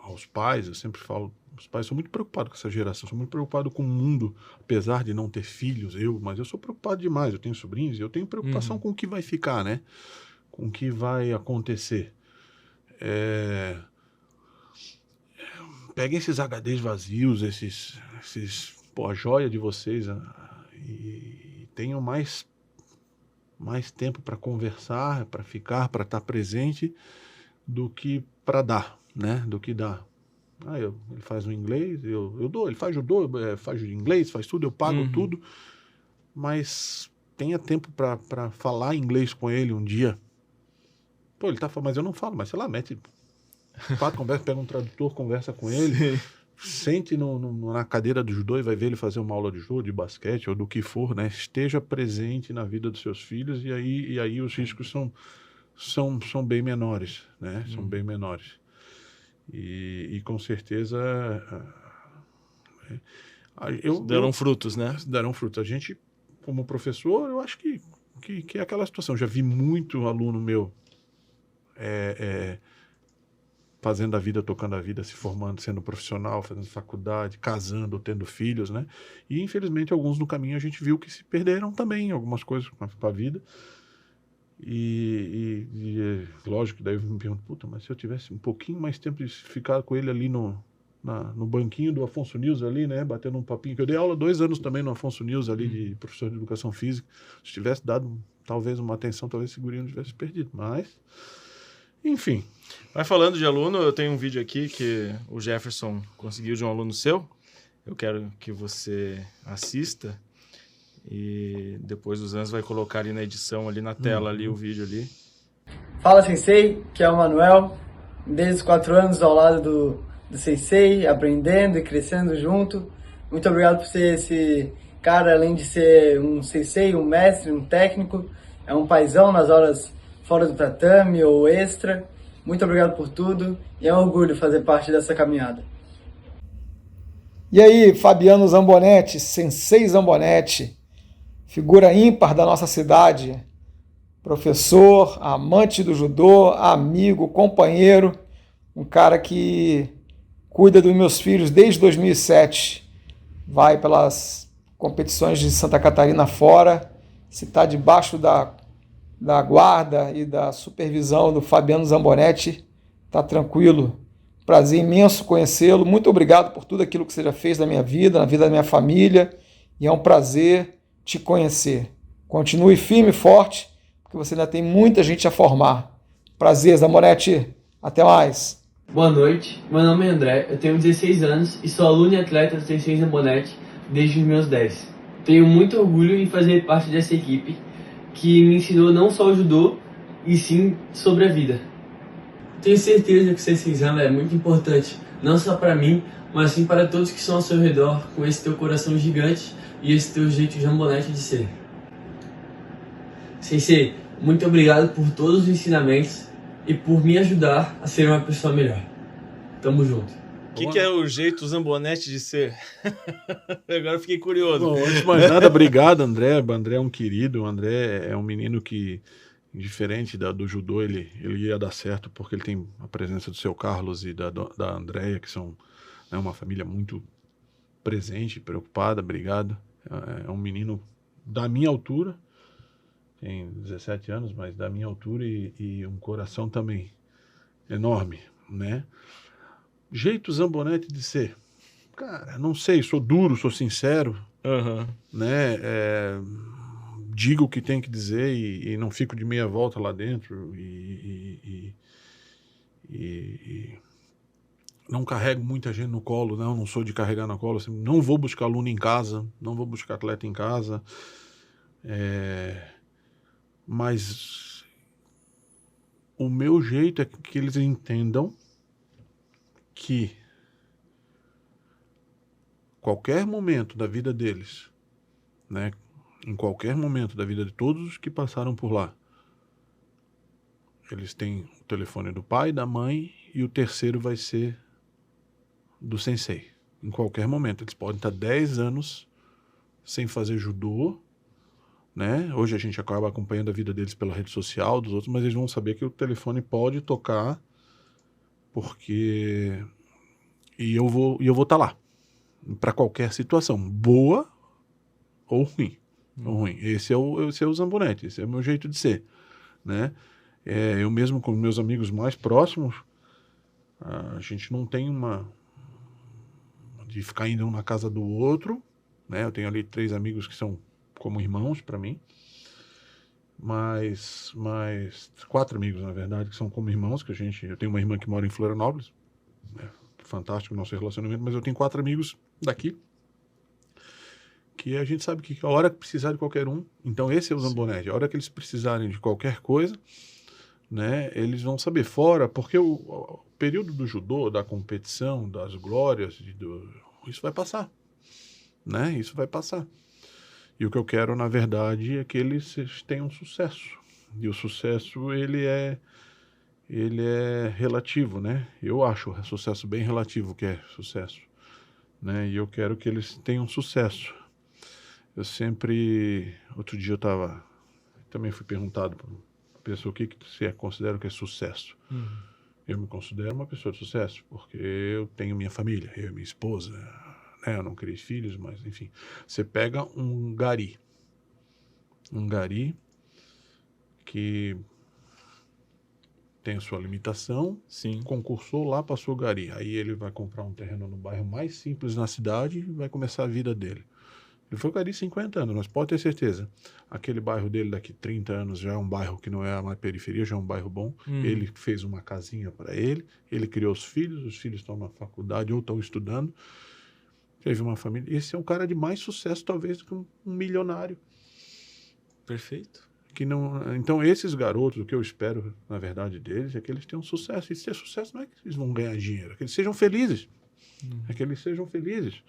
aos pais, eu sempre falo, os pais são muito preocupados com essa geração, são muito preocupados com o mundo, apesar de não ter filhos, mas eu sou preocupado demais, eu tenho sobrinhos, eu tenho preocupação com o que vai ficar, né? Com o que vai acontecer. Peguem esses HDs vazios, a joia de vocês, e tenham mais tempo para conversar, para ficar, para estar presente, do que para dar, né? Do que dar. Ele faz o inglês, eu dou, ele faz judô, faz inglês, faz tudo, eu pago tudo, mas tenha tempo para falar inglês com ele um dia. Pô, ele tá falando, mas eu não falo, mas sei lá, mete 4 conversas, pega um tradutor, conversa com ele, sente na cadeira do judô e vai ver ele fazer uma aula de judô, de basquete ou do que for, né? Esteja presente na vida dos seus filhos e aí os riscos são bem menores, né? São bem menores. E com certeza deram frutos, né? Deram frutos. A gente, como professor, eu acho que é aquela situação. Já vi muito aluno meu fazendo a vida, tocando a vida, se formando, sendo profissional, fazendo faculdade, casando, tendo filhos, né? E, infelizmente, alguns no caminho a gente viu que se perderam também, algumas coisas com a vida. E lógico, daí eu me pergunto, mas se eu tivesse um pouquinho mais tempo de ficar com ele ali no banquinho do Afonso News ali, né? Batendo um papinho. Que eu dei aula 2 anos também no Afonso News ali, de professor de educação física. Se tivesse dado talvez uma atenção, talvez esse guri não tivesse perdido. Mas, enfim. Mas falando de aluno, eu tenho um vídeo aqui que o Jefferson conseguiu de um aluno seu. Eu quero que você assista. E depois o Zanz vai colocar ali na edição, ali na tela, ali o vídeo ali. Fala, Sensei, que é o Manuel. Desde os 4 anos ao lado do Sensei, aprendendo e crescendo junto. Muito obrigado por ser esse cara, além de ser um Sensei, um mestre, um técnico. É um paizão nas horas fora do tatame ou extra. Muito obrigado por tudo e é um orgulho fazer parte dessa caminhada. E aí, Fabiano Zambonetti, Sensei Zambonetti, figura ímpar da nossa cidade, professor, amante do judô, amigo, companheiro, um cara que cuida dos meus filhos desde 2007, vai pelas competições de Santa Catarina fora, se está debaixo da guarda e da supervisão do Fabiano Zambonetti, está tranquilo. Prazer imenso conhecê-lo, muito obrigado por tudo aquilo que você já fez na minha vida, na vida da minha família, e é um prazer te conhecer. Continue firme e forte, porque você ainda tem muita gente a formar. Prazer, Zambonetti. Até mais. Boa noite, meu nome é André, eu tenho 16 anos e sou aluno e atleta do Sensei Zambonetti desde os meus 10. Tenho muito orgulho em fazer parte dessa equipe que me ensinou não só o judô, e sim sobre a vida. Tenho certeza que o Sensei Zamba é muito importante, não só para mim, mas sim para todos que estão ao seu redor, com esse teu coração gigante e esse teu jeito Zambonetti de ser. Sensei, muito obrigado por todos os ensinamentos e por me ajudar a ser uma pessoa melhor. Tamo junto. O que é o jeito Zambonetti de ser? Agora eu fiquei curioso. Bom, antes de mais nada, obrigado, André. O André é um querido, o André é um menino que, diferente do judô, ele ia dar certo, porque ele tem a presença do seu Carlos e da Andréia, que são, né, uma família muito presente, preocupada. Obrigado. É um menino da minha altura, tem 17 anos, mas da minha altura e um coração também enorme, né? Jeito Zambonetti de ser. Cara, não sei, sou duro, sou sincero, né? Digo o que tem que dizer e não fico de meia volta lá dentro e não carrego muita gente no colo, não sou de carregar no colo, assim, não vou buscar aluno em casa, não vou buscar atleta em casa, mas o meu jeito é que eles entendam que qualquer momento da vida deles, né, em qualquer momento da vida de todos os que passaram por lá, eles têm o telefone do pai, da mãe, e o terceiro vai ser do sensei. Em qualquer momento. Eles podem estar 10 anos sem fazer judô, né? Hoje a gente acaba acompanhando a vida deles pela rede social, dos outros, mas eles vão saber que o telefone pode tocar, porque... E eu vou estar lá. Para qualquer situação. Boa ou ruim. Esse é o Zambonetti, esse é o meu jeito de ser, né? Eu mesmo com meus amigos mais próximos, a gente não tem de ficar indo um na casa do outro, né? Eu tenho ali 3 amigos que são como irmãos para mim, mas 4 amigos, na verdade, que são como irmãos, eu tenho uma irmã que mora em Florianópolis, fantástico o nosso relacionamento, mas eu tenho 4 amigos daqui, que a gente sabe que a hora que precisar de qualquer um, então esse é o Zambonetti, a hora que eles precisarem de qualquer coisa, né, eles vão saber fora, porque o período do judô, da competição, das glórias, isso vai passar, né, isso vai passar. E o que eu quero, na verdade, é que eles tenham sucesso, e o sucesso, ele é relativo, né, eu acho o sucesso bem relativo, que é sucesso, né, e eu quero que eles tenham sucesso. Outro dia também fui perguntado por uma pessoa o que você considera que é sucesso. Eu me considero uma pessoa de sucesso, porque eu tenho minha família, eu e minha esposa, né? Eu não criei filhos, mas enfim. Você pega um gari que tem a sua limitação, Sim. concursou lá, passou o gari. Aí ele vai comprar um terreno no bairro mais simples na cidade e vai começar a vida dele. Ele foi gari 50 anos, mas pode ter certeza. Aquele bairro dele daqui 30 anos já é um bairro que não é uma periferia, já é um bairro bom. Ele fez uma casinha para ele criou os filhos estão na faculdade ou estão estudando. Teve uma família. Esse é um cara de mais sucesso, talvez, do que um milionário. Perfeito. Que não... Então, esses garotos, o que eu espero, na verdade, deles, é que eles tenham sucesso. E se ter sucesso não é que eles vão ganhar dinheiro, é que eles sejam felizes. É que eles sejam felizes.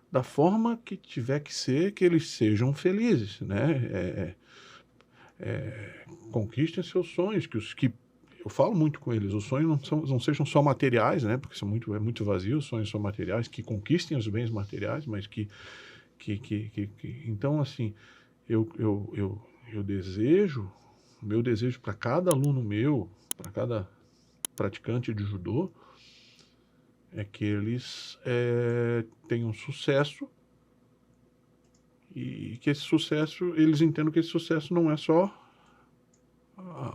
Da forma que tiver que ser, que eles sejam felizes, né? Conquistem seus sonhos, que eu falo muito com eles, os sonhos não sejam só materiais, né? Porque é muito vazio, os sonhos são materiais, que conquistem os bens materiais, mas então, assim, eu desejo, o meu desejo para cada aluno meu, para cada praticante de judô, é que eles tenham sucesso e que esse sucesso, eles entendam que esse sucesso não é só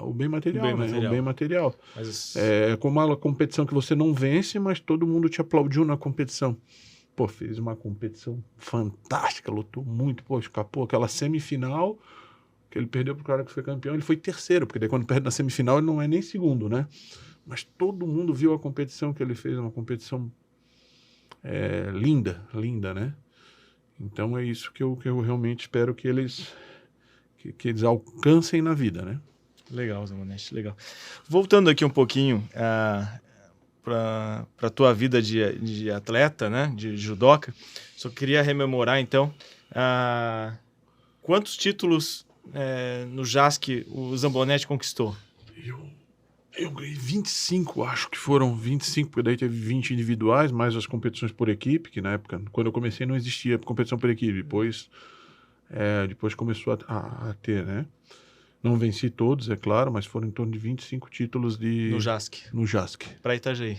o bem material, O bem material. Mas... É como uma competição que você não vence, mas todo mundo te aplaudiu na competição. Pô, fez uma competição fantástica, lutou muito, pô, escapou aquela semifinal que ele perdeu pro cara que foi campeão, ele foi terceiro, porque daí quando perde na semifinal ele não é nem segundo, né? Mas todo mundo viu a competição que ele fez, uma competição linda, né? Então é isso que eu realmente espero que eles alcancem na vida, né? Legal, Zambonetti, legal. Voltando aqui um pouquinho para a tua vida de atleta, né? De judoca, só queria rememorar, então, quantos títulos no JASC o Zambonetti conquistou? Eu ganhei 25, acho que foram 25, porque daí teve 20 individuais, mais as competições por equipe, que na época, quando eu comecei, não existia competição por equipe. Depois começou a ter, né? Não venci todos, é claro, mas foram em torno de 25 títulos no JASC. No JASC. Para Itajaí.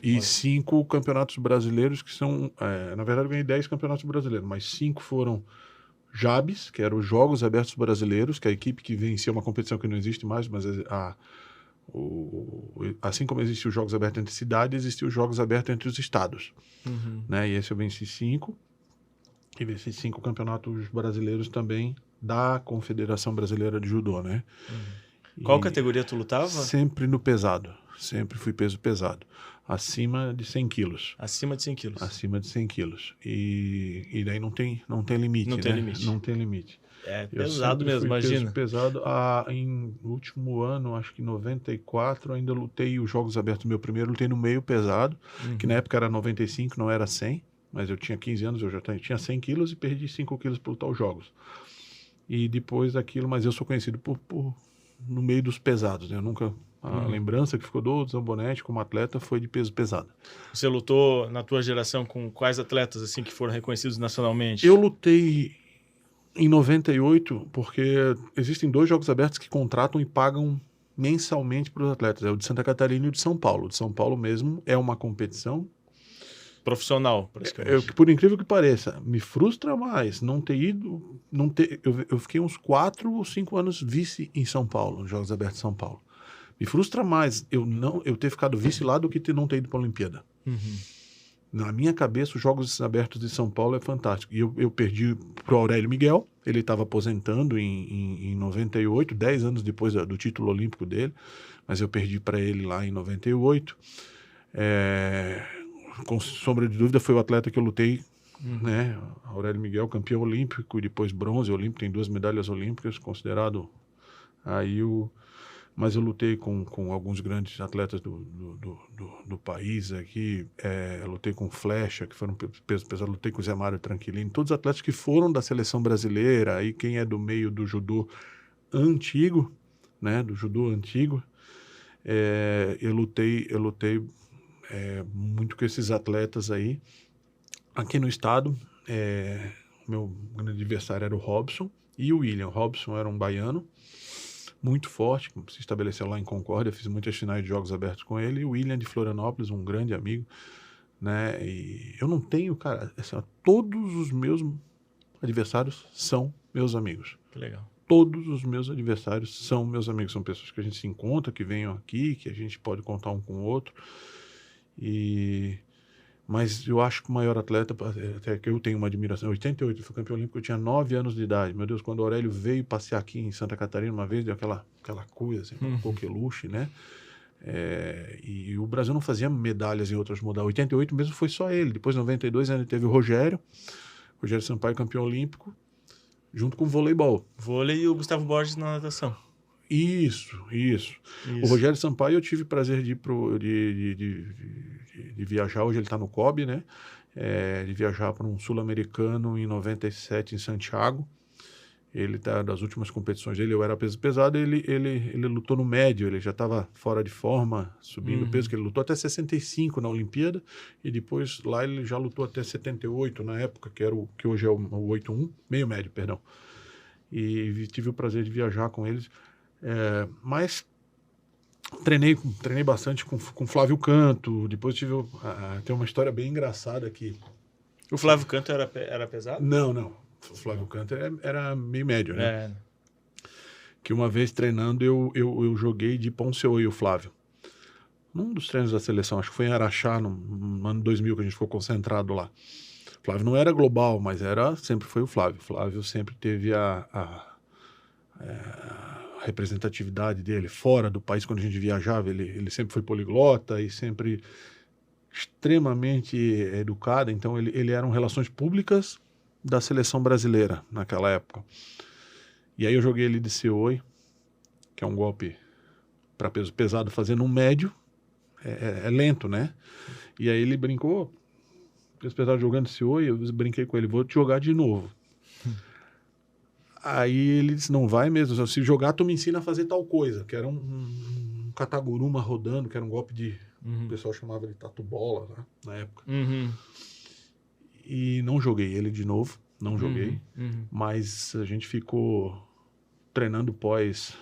E 5 campeonatos brasileiros que são... na verdade, eu ganhei 10 campeonatos brasileiros, mas 5 foram JABs, que eram os Jogos Abertos Brasileiros, que é a equipe que venceu uma competição que não existe mais, mas assim como existem os Jogos Abertos entre cidades, existem os Jogos Abertos entre os estados. Né? E esse eu venci 5. E venci 5 campeonatos brasileiros também da Confederação Brasileira de Judô, né? Qual categoria tu lutava? Sempre no pesado. Sempre fui peso pesado. Acima de 100 quilos. Acima de 100 quilos. Acima de 100 quilos. E daí não tem limite, não né? Tem limite. Não tem limite. É pesado mesmo, imagina. Peso pesado. No último ano, acho que em 94, ainda lutei os Jogos Abertos. Meu primeiro lutei no meio pesado, que na época era 95, não era 100. Mas eu tinha 15 anos, eu já tinha 100 quilos e perdi 5 quilos para lutar os Jogos. E depois daquilo, mas eu sou conhecido no meio dos pesados, né? Eu nunca... A lembrança que ficou do Zambonetti como atleta foi de peso pesado. Você lutou na tua geração com quais atletas assim que foram reconhecidos nacionalmente? Eu lutei em 98, porque existem 2 Jogos Abertos que contratam e pagam mensalmente para os atletas. É o de Santa Catarina e o de São Paulo. O de São Paulo mesmo é uma competição profissional, praticamente. Por incrível que pareça, me frustra mais não ter ido... Eu fiquei uns 4 ou 5 anos vice em São Paulo, nos Jogos Abertos de São Paulo. Me frustra mais eu ter ficado vice lá do que não ter ido para a Olimpíada. Na minha cabeça, os Jogos Abertos de São Paulo é fantástico. E eu perdi para o Aurélio Miguel, ele estava aposentando em 98, 10 anos depois do título olímpico dele, mas eu perdi para ele lá em 98. Com sombra de dúvida, foi o atleta que eu lutei, né? Aurélio Miguel, campeão olímpico, e depois bronze olímpico, tem 2 medalhas olímpicas, considerado aí mas eu lutei com alguns grandes atletas do país aqui, eu lutei com Flecha, que foram peso pesado, lutei com o Zé Mário Tranquilini, todos os atletas que foram da seleção brasileira, aí quem é do meio do judô antigo, né, do judô antigo, eu lutei muito com esses atletas aí. Aqui no estado, meu grande adversário era o Robson e o William. O Robson era um baiano, muito forte, se estabeleceu lá em Concórdia, fiz muitas finais de Jogos Abertos com ele, e o William de Florianópolis, um grande amigo, né, e eu não tenho, cara, assim, todos os meus adversários são meus amigos. Que legal. todos os meus adversários são meus amigos, são pessoas que a gente se encontra, que venham aqui, que a gente pode contar um com o outro. Mas eu acho que o maior atleta, até que eu tenho uma admiração, 88, eu fui campeão olímpico, eu tinha 9 anos de idade. Meu Deus, quando o Aurélio veio passear aqui em Santa Catarina uma vez, deu aquela coisa, assim, aquela coqueluche, né? E o Brasil não fazia medalhas em outras modalidades. 88 mesmo foi só ele. Depois, em 92, ainda teve o Rogério Sampaio, campeão olímpico, junto com o voleibol. Vôlei e o Gustavo Borges na natação. Isso. O Rogério Sampaio eu tive prazer de viajar, hoje ele está no COB, né? De viajar para um sul-americano em 97 em Santiago. Ele tá das últimas competições dele, eu era peso pesado, ele lutou no médio, ele já estava fora de forma, subindo peso, que ele lutou até 65 na Olimpíada, e depois lá ele já lutou até 78 na época, que hoje é o 81, meio médio, perdão. E tive o prazer de viajar com eles, mas treinei bastante com Flávio Canto, depois tem uma história bem engraçada aqui. O Flávio Canto era pesado? Não. O Flávio Canto era meio médio, né? Que uma vez treinando eu joguei de Ponceu e o Flávio. Num dos treinos da seleção, acho que foi em Araxá, no ano 2000, que a gente ficou concentrado lá. O Flávio não era global, mas sempre foi o Flávio. O Flávio sempre teve a representatividade dele fora do país. Quando a gente viajava, ele sempre foi poliglota e sempre extremamente educado. Então ele eram relações públicas da seleção brasileira naquela época. E aí eu joguei ele de Seoi, que é um golpe para peso pesado, fazendo um médio, é lento, né? E aí ele brincou, peso pesado jogando Seoi, eu brinquei com ele, vou te jogar de novo. Aí ele disse, não vai mesmo, se jogar tu me ensina a fazer tal coisa, que era um kataguruma rodando, que era um golpe o pessoal chamava de tatu-bola, né, na época. E não joguei ele de novo, mas a gente ficou treinando pós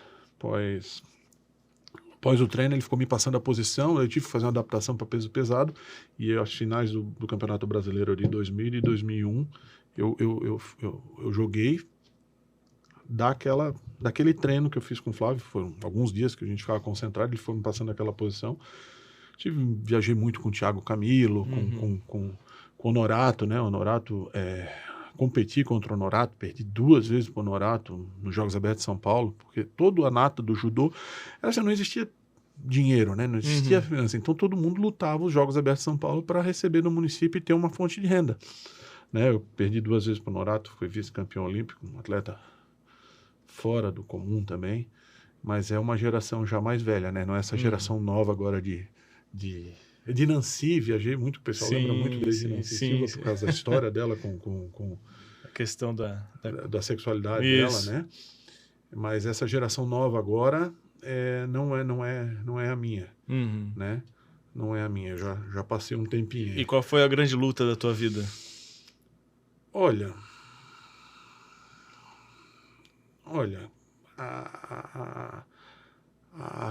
o treino, ele ficou me passando a posição, eu tive que fazer uma adaptação para peso pesado, e as finais do Campeonato Brasileiro de 2000 e de 2001, eu joguei daquele treino que eu fiz com o Flávio, foram alguns dias que a gente ficava concentrado, ele foi me passando aquela posição. Viajei muito com o Thiago Camilo, com o Honorato, né? O Honorato, competi contra o Honorato, perdi 2 vezes para o Honorato nos Jogos Abertos de São Paulo, porque toda a nata do judô, não existia dinheiro, né? Não existia finança, então todo mundo lutava os Jogos Abertos de São Paulo para receber no município e ter uma fonte de renda, né? Eu perdi 2 vezes para o Honorato, fui vice-campeão olímpico, um atleta fora do comum também, mas é uma geração já mais velha, né? Não é essa geração nova agora de Nancy, viajei muito, o pessoal lembra muito de Nancy Silva por causa da história dela com a questão da sexualidade dela, né? Mas essa geração nova agora não é a minha, né? Não é a minha, eu já passei um tempinho aí. E qual foi a grande luta da tua vida? Olha, a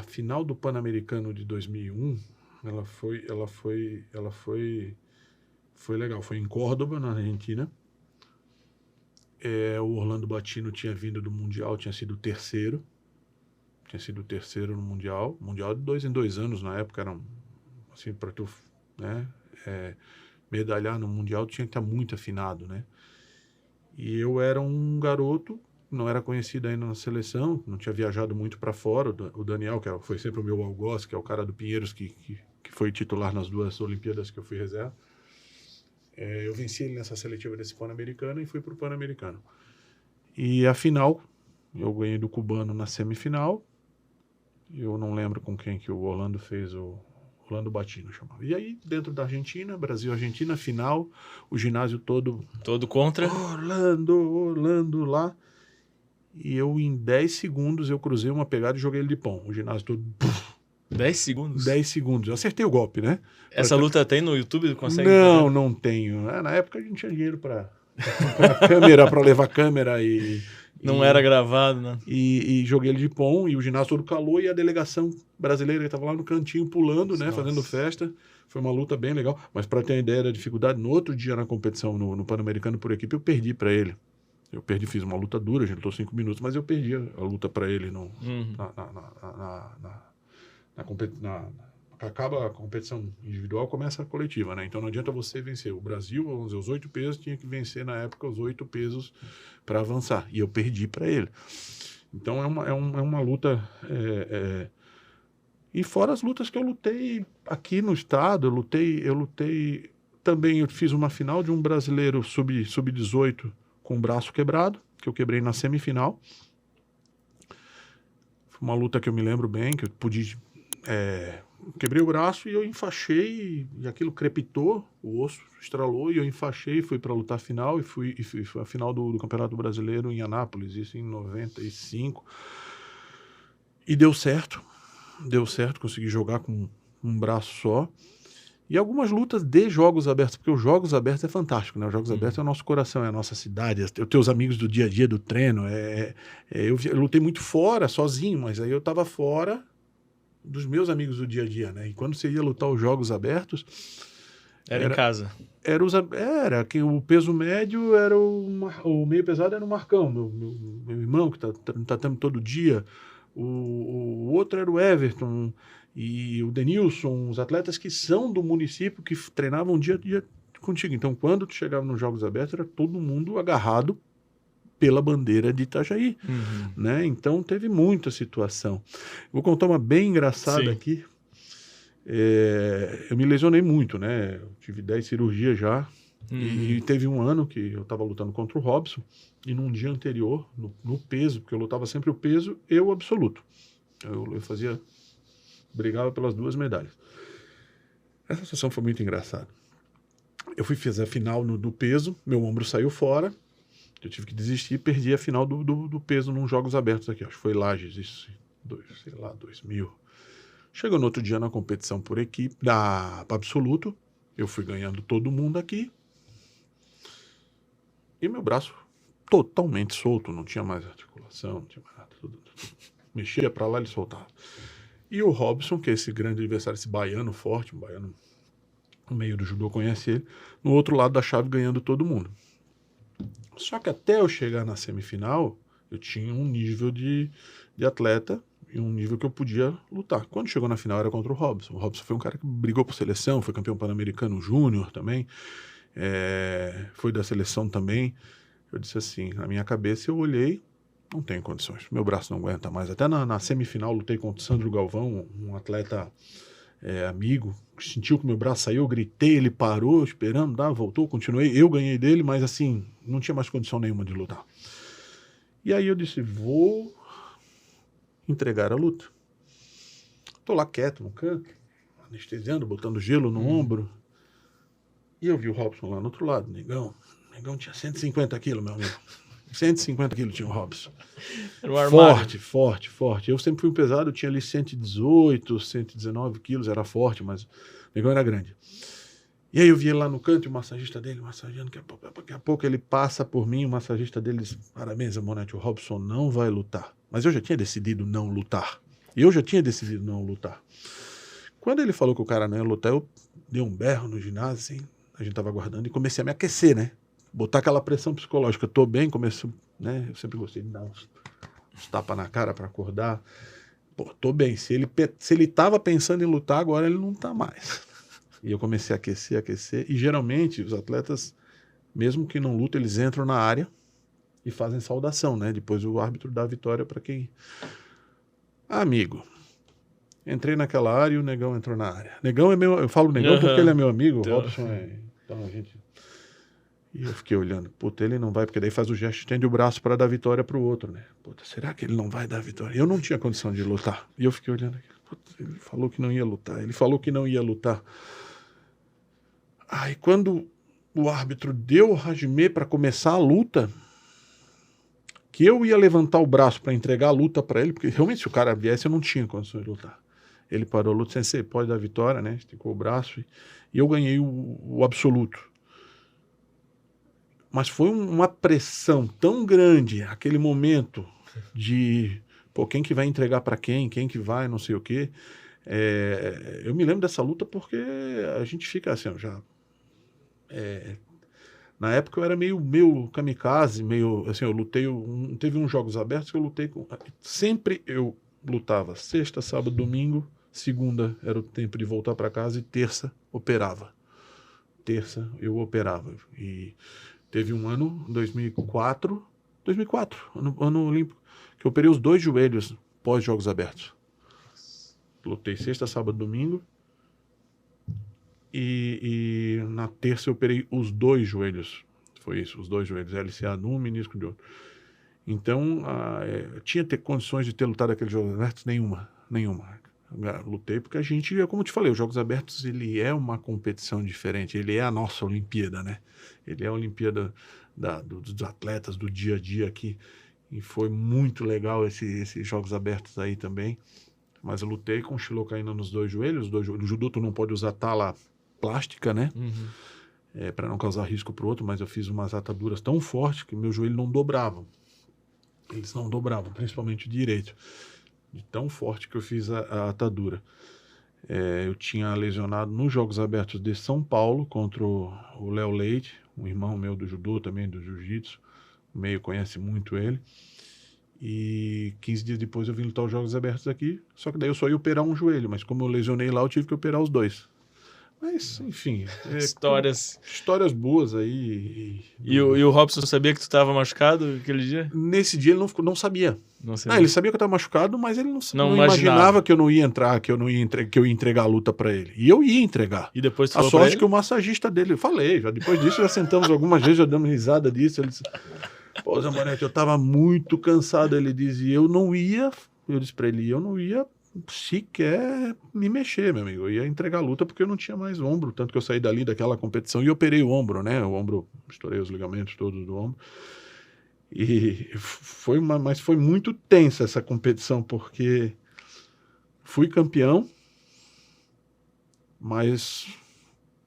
final do Pan-Americano de 2001, ela foi legal. Foi em Córdoba, na Argentina. O Orlando Batino tinha vindo do Mundial, tinha sido o terceiro no Mundial de 2 em 2 anos. Na época era assim, para tu, né, medalhar no Mundial tinha que estar muito afinado, né? E eu era um garoto, não era conhecido ainda na seleção, não tinha viajado muito para fora. O Daniel, que foi sempre o meu algoz, que é o cara do Pinheiros, que foi titular nas 2 Olimpíadas que eu fui reserva. Eu venci ele nessa seletiva desse Pan-Americano e fui para o Pan-Americano. E a final, eu ganhei do cubano na semifinal. Eu não lembro com quem que o Orlando fez, o Orlando Batino chamava. E aí, dentro da Argentina, Brasil-Argentina, final, o ginásio todo... Todo contra? Orlando lá. E eu, em 10 segundos, eu cruzei uma pegada e joguei ele de pão. O ginásio todo... 10 segundos? 10 segundos. Eu acertei o golpe, né? Essa luta tem no YouTube? Consegue? Não tenho. Na época a gente tinha dinheiro para câmera, para levar câmera e... Não era gravado, né? E joguei ele de pão, e o ginásio todo calor, e a delegação brasileira que estava lá no cantinho pulando, né? Fazendo festa. Foi uma luta bem legal. Mas para ter uma ideia da dificuldade, no outro dia na competição, no Pan-Americano por equipe, eu perdi para ele. Eu perdi, fiz uma luta dura, a gente lutou 5 minutos, mas eu perdi a luta para ele acaba a competição individual, começa a coletiva, né? Então não adianta você vencer. O Brasil, vamos dizer, os 8 pesos, tinha que vencer na época os 8 pesos para avançar. E eu perdi para ele. Então é uma luta... E fora as lutas que eu lutei aqui no estado, eu lutei também, eu fiz uma final de um brasileiro sub-18 com o braço quebrado, que eu quebrei na semifinal. Foi uma luta que eu me lembro bem, que eu pude... quebrei o braço e eu enfaixei, e aquilo crepitou, o osso estralou, e eu enfaixei, fui para lutar a final, e foi a final do Campeonato Brasileiro em Anápolis, isso em 95. E deu certo, consegui jogar com um braço só. E algumas lutas de jogos abertos, porque os jogos abertos é fantástico, né? Os jogos abertos é o nosso coração, é a nossa cidade, é os teus amigos do dia a dia, do treino. Eu lutei muito fora, sozinho, mas aí eu estava fora dos meus amigos do dia a dia, né? E quando você ia lutar os jogos abertos... Era em casa. Era que o peso médio era o meio pesado era o Marcão, meu irmão, que tá todo dia. O outro era o Everton e o Denilson, os atletas que são do município, que treinavam dia a dia contigo. Então, quando tu chegava nos Jogos Abertos, era todo mundo agarrado pela bandeira de Itajaí, né? Então, teve muita situação. Vou contar uma bem engraçada aqui. Eu me lesionei muito, né? Eu tive 10 cirurgias já. E teve um ano que eu estava lutando contra o Robson, e num dia anterior, no peso, porque eu lutava sempre o peso e o absoluto. Eu brigava pelas 2 medalhas. Essa situação foi muito engraçada. Eu fui fazer a final do peso, meu ombro saiu fora, eu tive que desistir e perdi a final do peso nos Jogos Abertos aqui. Acho que foi Lages, isso, 2000. Chegou no outro dia na competição por equipe, da absoluto, eu fui ganhando todo mundo aqui, e meu braço totalmente solto, não tinha mais articulação, não tinha mais nada, tudo. Mexia para lá, ele soltava. E o Robson, que é esse grande adversário, esse baiano forte, um baiano no meio do judô, conhece ele, no outro lado da chave ganhando todo mundo. Só que até eu chegar na semifinal, eu tinha um nível de atleta e um nível que eu podia lutar. Quando chegou na final era contra o Robson. O Robson foi um cara que brigou por seleção, foi campeão pan-americano júnior também, foi da seleção também. Eu disse assim, na minha cabeça eu olhei, não tenho condições, meu braço não aguenta mais. Até na semifinal lutei contra o Sandro Galvão, um atleta amigo, sentiu que meu braço saiu, eu gritei, ele parou, esperando, voltou, continuei, eu ganhei dele, mas assim, não tinha mais condição nenhuma de lutar. E aí eu disse, vou entregar a luta. Tô lá quieto no canto, anestesiando, botando gelo no ombro, e eu vi o Robson lá no outro lado, negão tinha 150 quilos, meu amigo. 150 quilos tinha o Robson. Era um armário. Forte. Eu sempre fui pesado, eu tinha ali 118, 119 quilos, era forte, mas o negão era grande. E aí eu vi ele lá no canto, e o massagista dele, massageando, daqui a pouco ele passa por mim, o massagista dele diz, parabéns, Zambonete, o Robson não vai lutar. Mas eu já tinha decidido não lutar. Quando ele falou que o cara não ia lutar, eu dei um berro no ginásio, assim, a gente tava aguardando, e comecei a me aquecer, né? Botar aquela pressão psicológica. Eu tô bem, começo, né? Eu sempre gostei de dar uns tapas na cara para acordar. Pô, tô bem. Se ele tava pensando em lutar, agora ele não tá mais. E eu comecei a aquecer. E geralmente os atletas, mesmo que não lutem, eles entram na área e fazem saudação, né? Depois o árbitro dá a vitória para quem... Amigo, entrei naquela área e o negão entrou na área. Negão é meu... Eu falo negão porque ele é meu amigo. O Robson é... Então a gente... E eu fiquei olhando, puta, ele não vai, porque daí faz o gesto, estende o braço para dar vitória pro outro, né? Puta, será que ele não vai dar vitória? Eu não tinha condição de lutar. E eu fiquei olhando aqui, puta, ele falou que não ia lutar. Aí quando o árbitro deu o Hajime para começar a luta, que eu ia levantar o braço para entregar a luta para ele, porque realmente se o cara viesse eu não tinha condição de lutar. Ele parou a luta, sensei, pode dar vitória, né? Esticou o braço e eu ganhei o absoluto. Mas foi uma pressão tão grande, aquele momento de, pô, quem que vai entregar para quem que vai, não sei o quê. Eu me lembro dessa luta porque a gente fica assim, já Na época eu era meio kamikaze, meio assim, eu lutei, teve uns jogos abertos que eu lutei com, sempre eu lutava sexta, sábado, domingo, segunda era o tempo de voltar para casa e terça operava. Terça eu operava. E teve um ano, 2004, ano olímpico, que eu operei os 2 joelhos pós jogos abertos. Lutei sexta, sábado, domingo. E na terça eu operei os 2 joelhos. Foi isso, os 2 joelhos. LCA num, menisco de outro. Então, tinha ter condições de ter lutado aqueles jogos abertos? Nenhuma. Lutei porque a gente, como eu te falei, os Jogos Abertos, ele é uma competição diferente. Ele é a nossa Olimpíada, né? Ele é a Olimpíada dos atletas, do dia a dia aqui. E foi muito legal esses Jogos Abertos aí também. Mas eu lutei com xilocaína nos 2 joelhos. No judô tu não pode usar tala plástica, né? Para não causar risco para o outro, mas eu fiz umas ataduras tão fortes que meu joelho não dobravam. Eles não dobravam, principalmente o direito. De tão forte que eu fiz a atadura. Eu tinha lesionado nos Jogos Abertos de São Paulo contra o Léo Leite, um irmão meu do judô, também do jiu-jitsu. O meio conhece muito ele. E 15 dias depois eu vim lutar os Jogos Abertos aqui, só que daí eu só ia operar um joelho, mas como eu lesionei lá, eu tive que operar os 2. Mas, enfim... Histórias boas aí. E o Robson sabia que tu estava machucado aquele dia? Nesse dia ele não sabia. Não sabia. Ele sabia que eu estava machucado, mas ele não imaginava imaginava que eu não ia entrar, que eu ia entregar a luta para ele. E eu ia entregar. E depois tu a falou pra sorte ele? que o massagista dele... Falei, já depois disso já sentamos algumas vezes, já damos risada disso. Ele disse, pô, Zambonetti, eu estava muito cansado. Ele dizia, eu disse para ele, eu não ia sequer me mexer, meu amigo. Eu ia entregar a luta porque eu não tinha mais ombro, tanto que eu saí dali daquela competição e operei o ombro, né? O ombro, estourei os ligamentos todos do ombro. Mas foi muito tensa essa competição, porque fui campeão, mas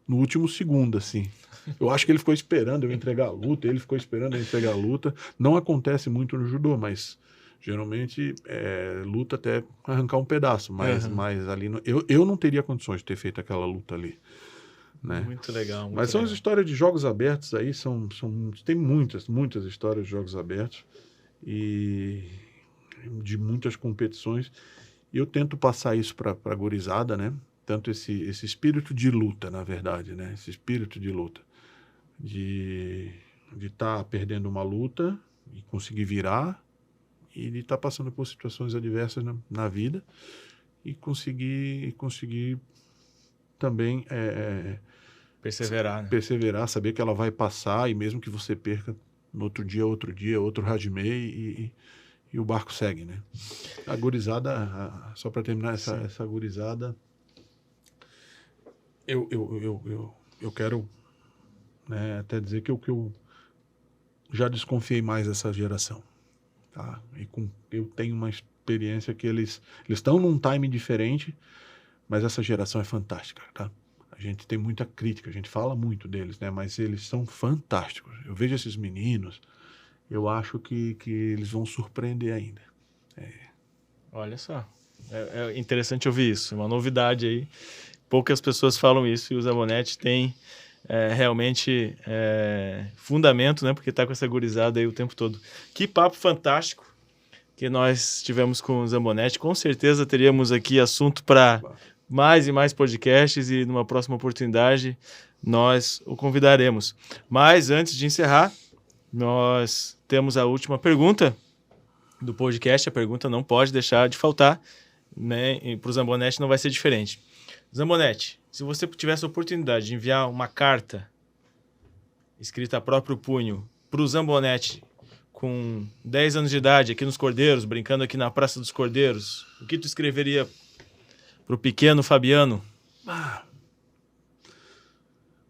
no último segundo, assim. Eu acho que ele ficou esperando eu entregar a luta, ele ficou esperando eu entregar a luta. Não acontece muito no judô, mas geralmente luta até arrancar um pedaço, mas ali eu não teria condições de ter feito aquela luta ali, né? Muito legal. Mas são as histórias de jogos abertos aí, tem muitas histórias de jogos abertos e de muitas competições, e eu tento passar isso para a gurizada, né? Tanto esse espírito de luta, na verdade, né? Esse espírito de luta, de estar perdendo uma luta e conseguir virar, e de estar passando por situações adversas na vida e conseguir também perseverar, né? Perseverar, saber que ela vai passar, e mesmo que você perca no outro dia, outro Hajime, e o barco segue, né? A gurizada, só para terminar essa gurizada, eu quero, né, até dizer que eu já desconfiei mais dessa geração. Tá? Eu tenho uma experiência que eles estão num time diferente, mas essa geração é fantástica, tá? A gente tem muita crítica, a gente fala muito deles, né? Mas eles são fantásticos. Eu vejo esses meninos, eu acho que eles vão surpreender ainda. Olha só, é interessante ouvir isso, uma novidade aí. Poucas pessoas falam isso, e o Zambonetti tem realmente fundamento, né? Porque tá com essa gurizada aí o tempo todo. Que papo fantástico que nós tivemos com o Zambonetti. Com certeza teríamos aqui assunto para mais e mais podcasts, e numa próxima oportunidade nós o convidaremos. Mas antes de encerrar, nós temos a última pergunta do podcast. A pergunta não pode deixar de faltar, né? E para o Zambonetti não vai ser diferente. Zambonetti, se você tivesse a oportunidade de enviar uma carta escrita a próprio punho para o Zambonetti com 10 anos de idade, aqui nos Cordeiros, brincando aqui na Praça dos Cordeiros, o que tu escreveria para o pequeno Fabiano?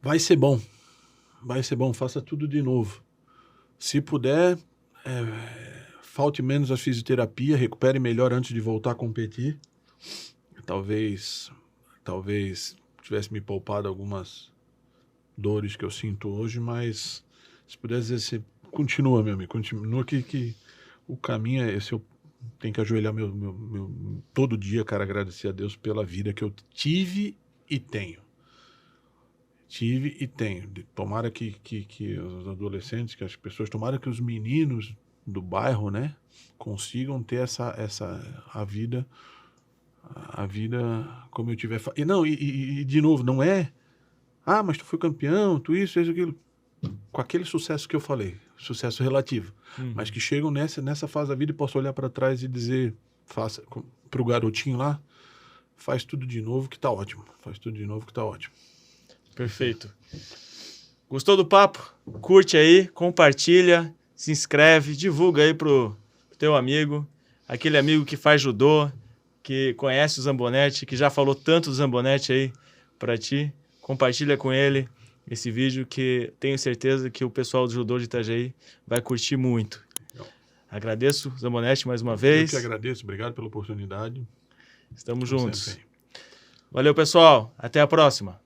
Vai ser bom, faça tudo de novo. Se puder, falte menos a fisioterapia, recupere melhor antes de voltar a competir. Talvez tivesse me poupado algumas dores que eu sinto hoje, mas se puder dizer, você continua, meu amigo, continua que o caminho é esse. Eu tenho que ajoelhar todo dia, cara, agradecer a Deus pela vida que eu tive e tenho. Tive e tenho. Tomara que os adolescentes, que as pessoas, tomara que os meninos do bairro, né, consigam ter a vida como eu tiver. E de novo, não é, mas tu foi campeão, tu isso, aquilo. Com aquele sucesso que eu falei, sucesso relativo, mas que chegam nessa fase da vida e posso olhar para trás e dizer, faça pro garotinho lá, faz tudo de novo que tá ótimo. Perfeito. Gostou do papo? Curte aí, compartilha, se inscreve, divulga aí pro teu amigo, aquele amigo que faz judô, que conhece o Zambonete, que já falou tanto do Zambonete aí para ti. Compartilha com ele esse vídeo, que tenho certeza que o pessoal do judô de Itajaí vai curtir muito. Legal. Agradeço, Zambonete, mais uma vez. Eu que agradeço, obrigado pela oportunidade. Estamos juntos. Valeu, pessoal. Até a próxima.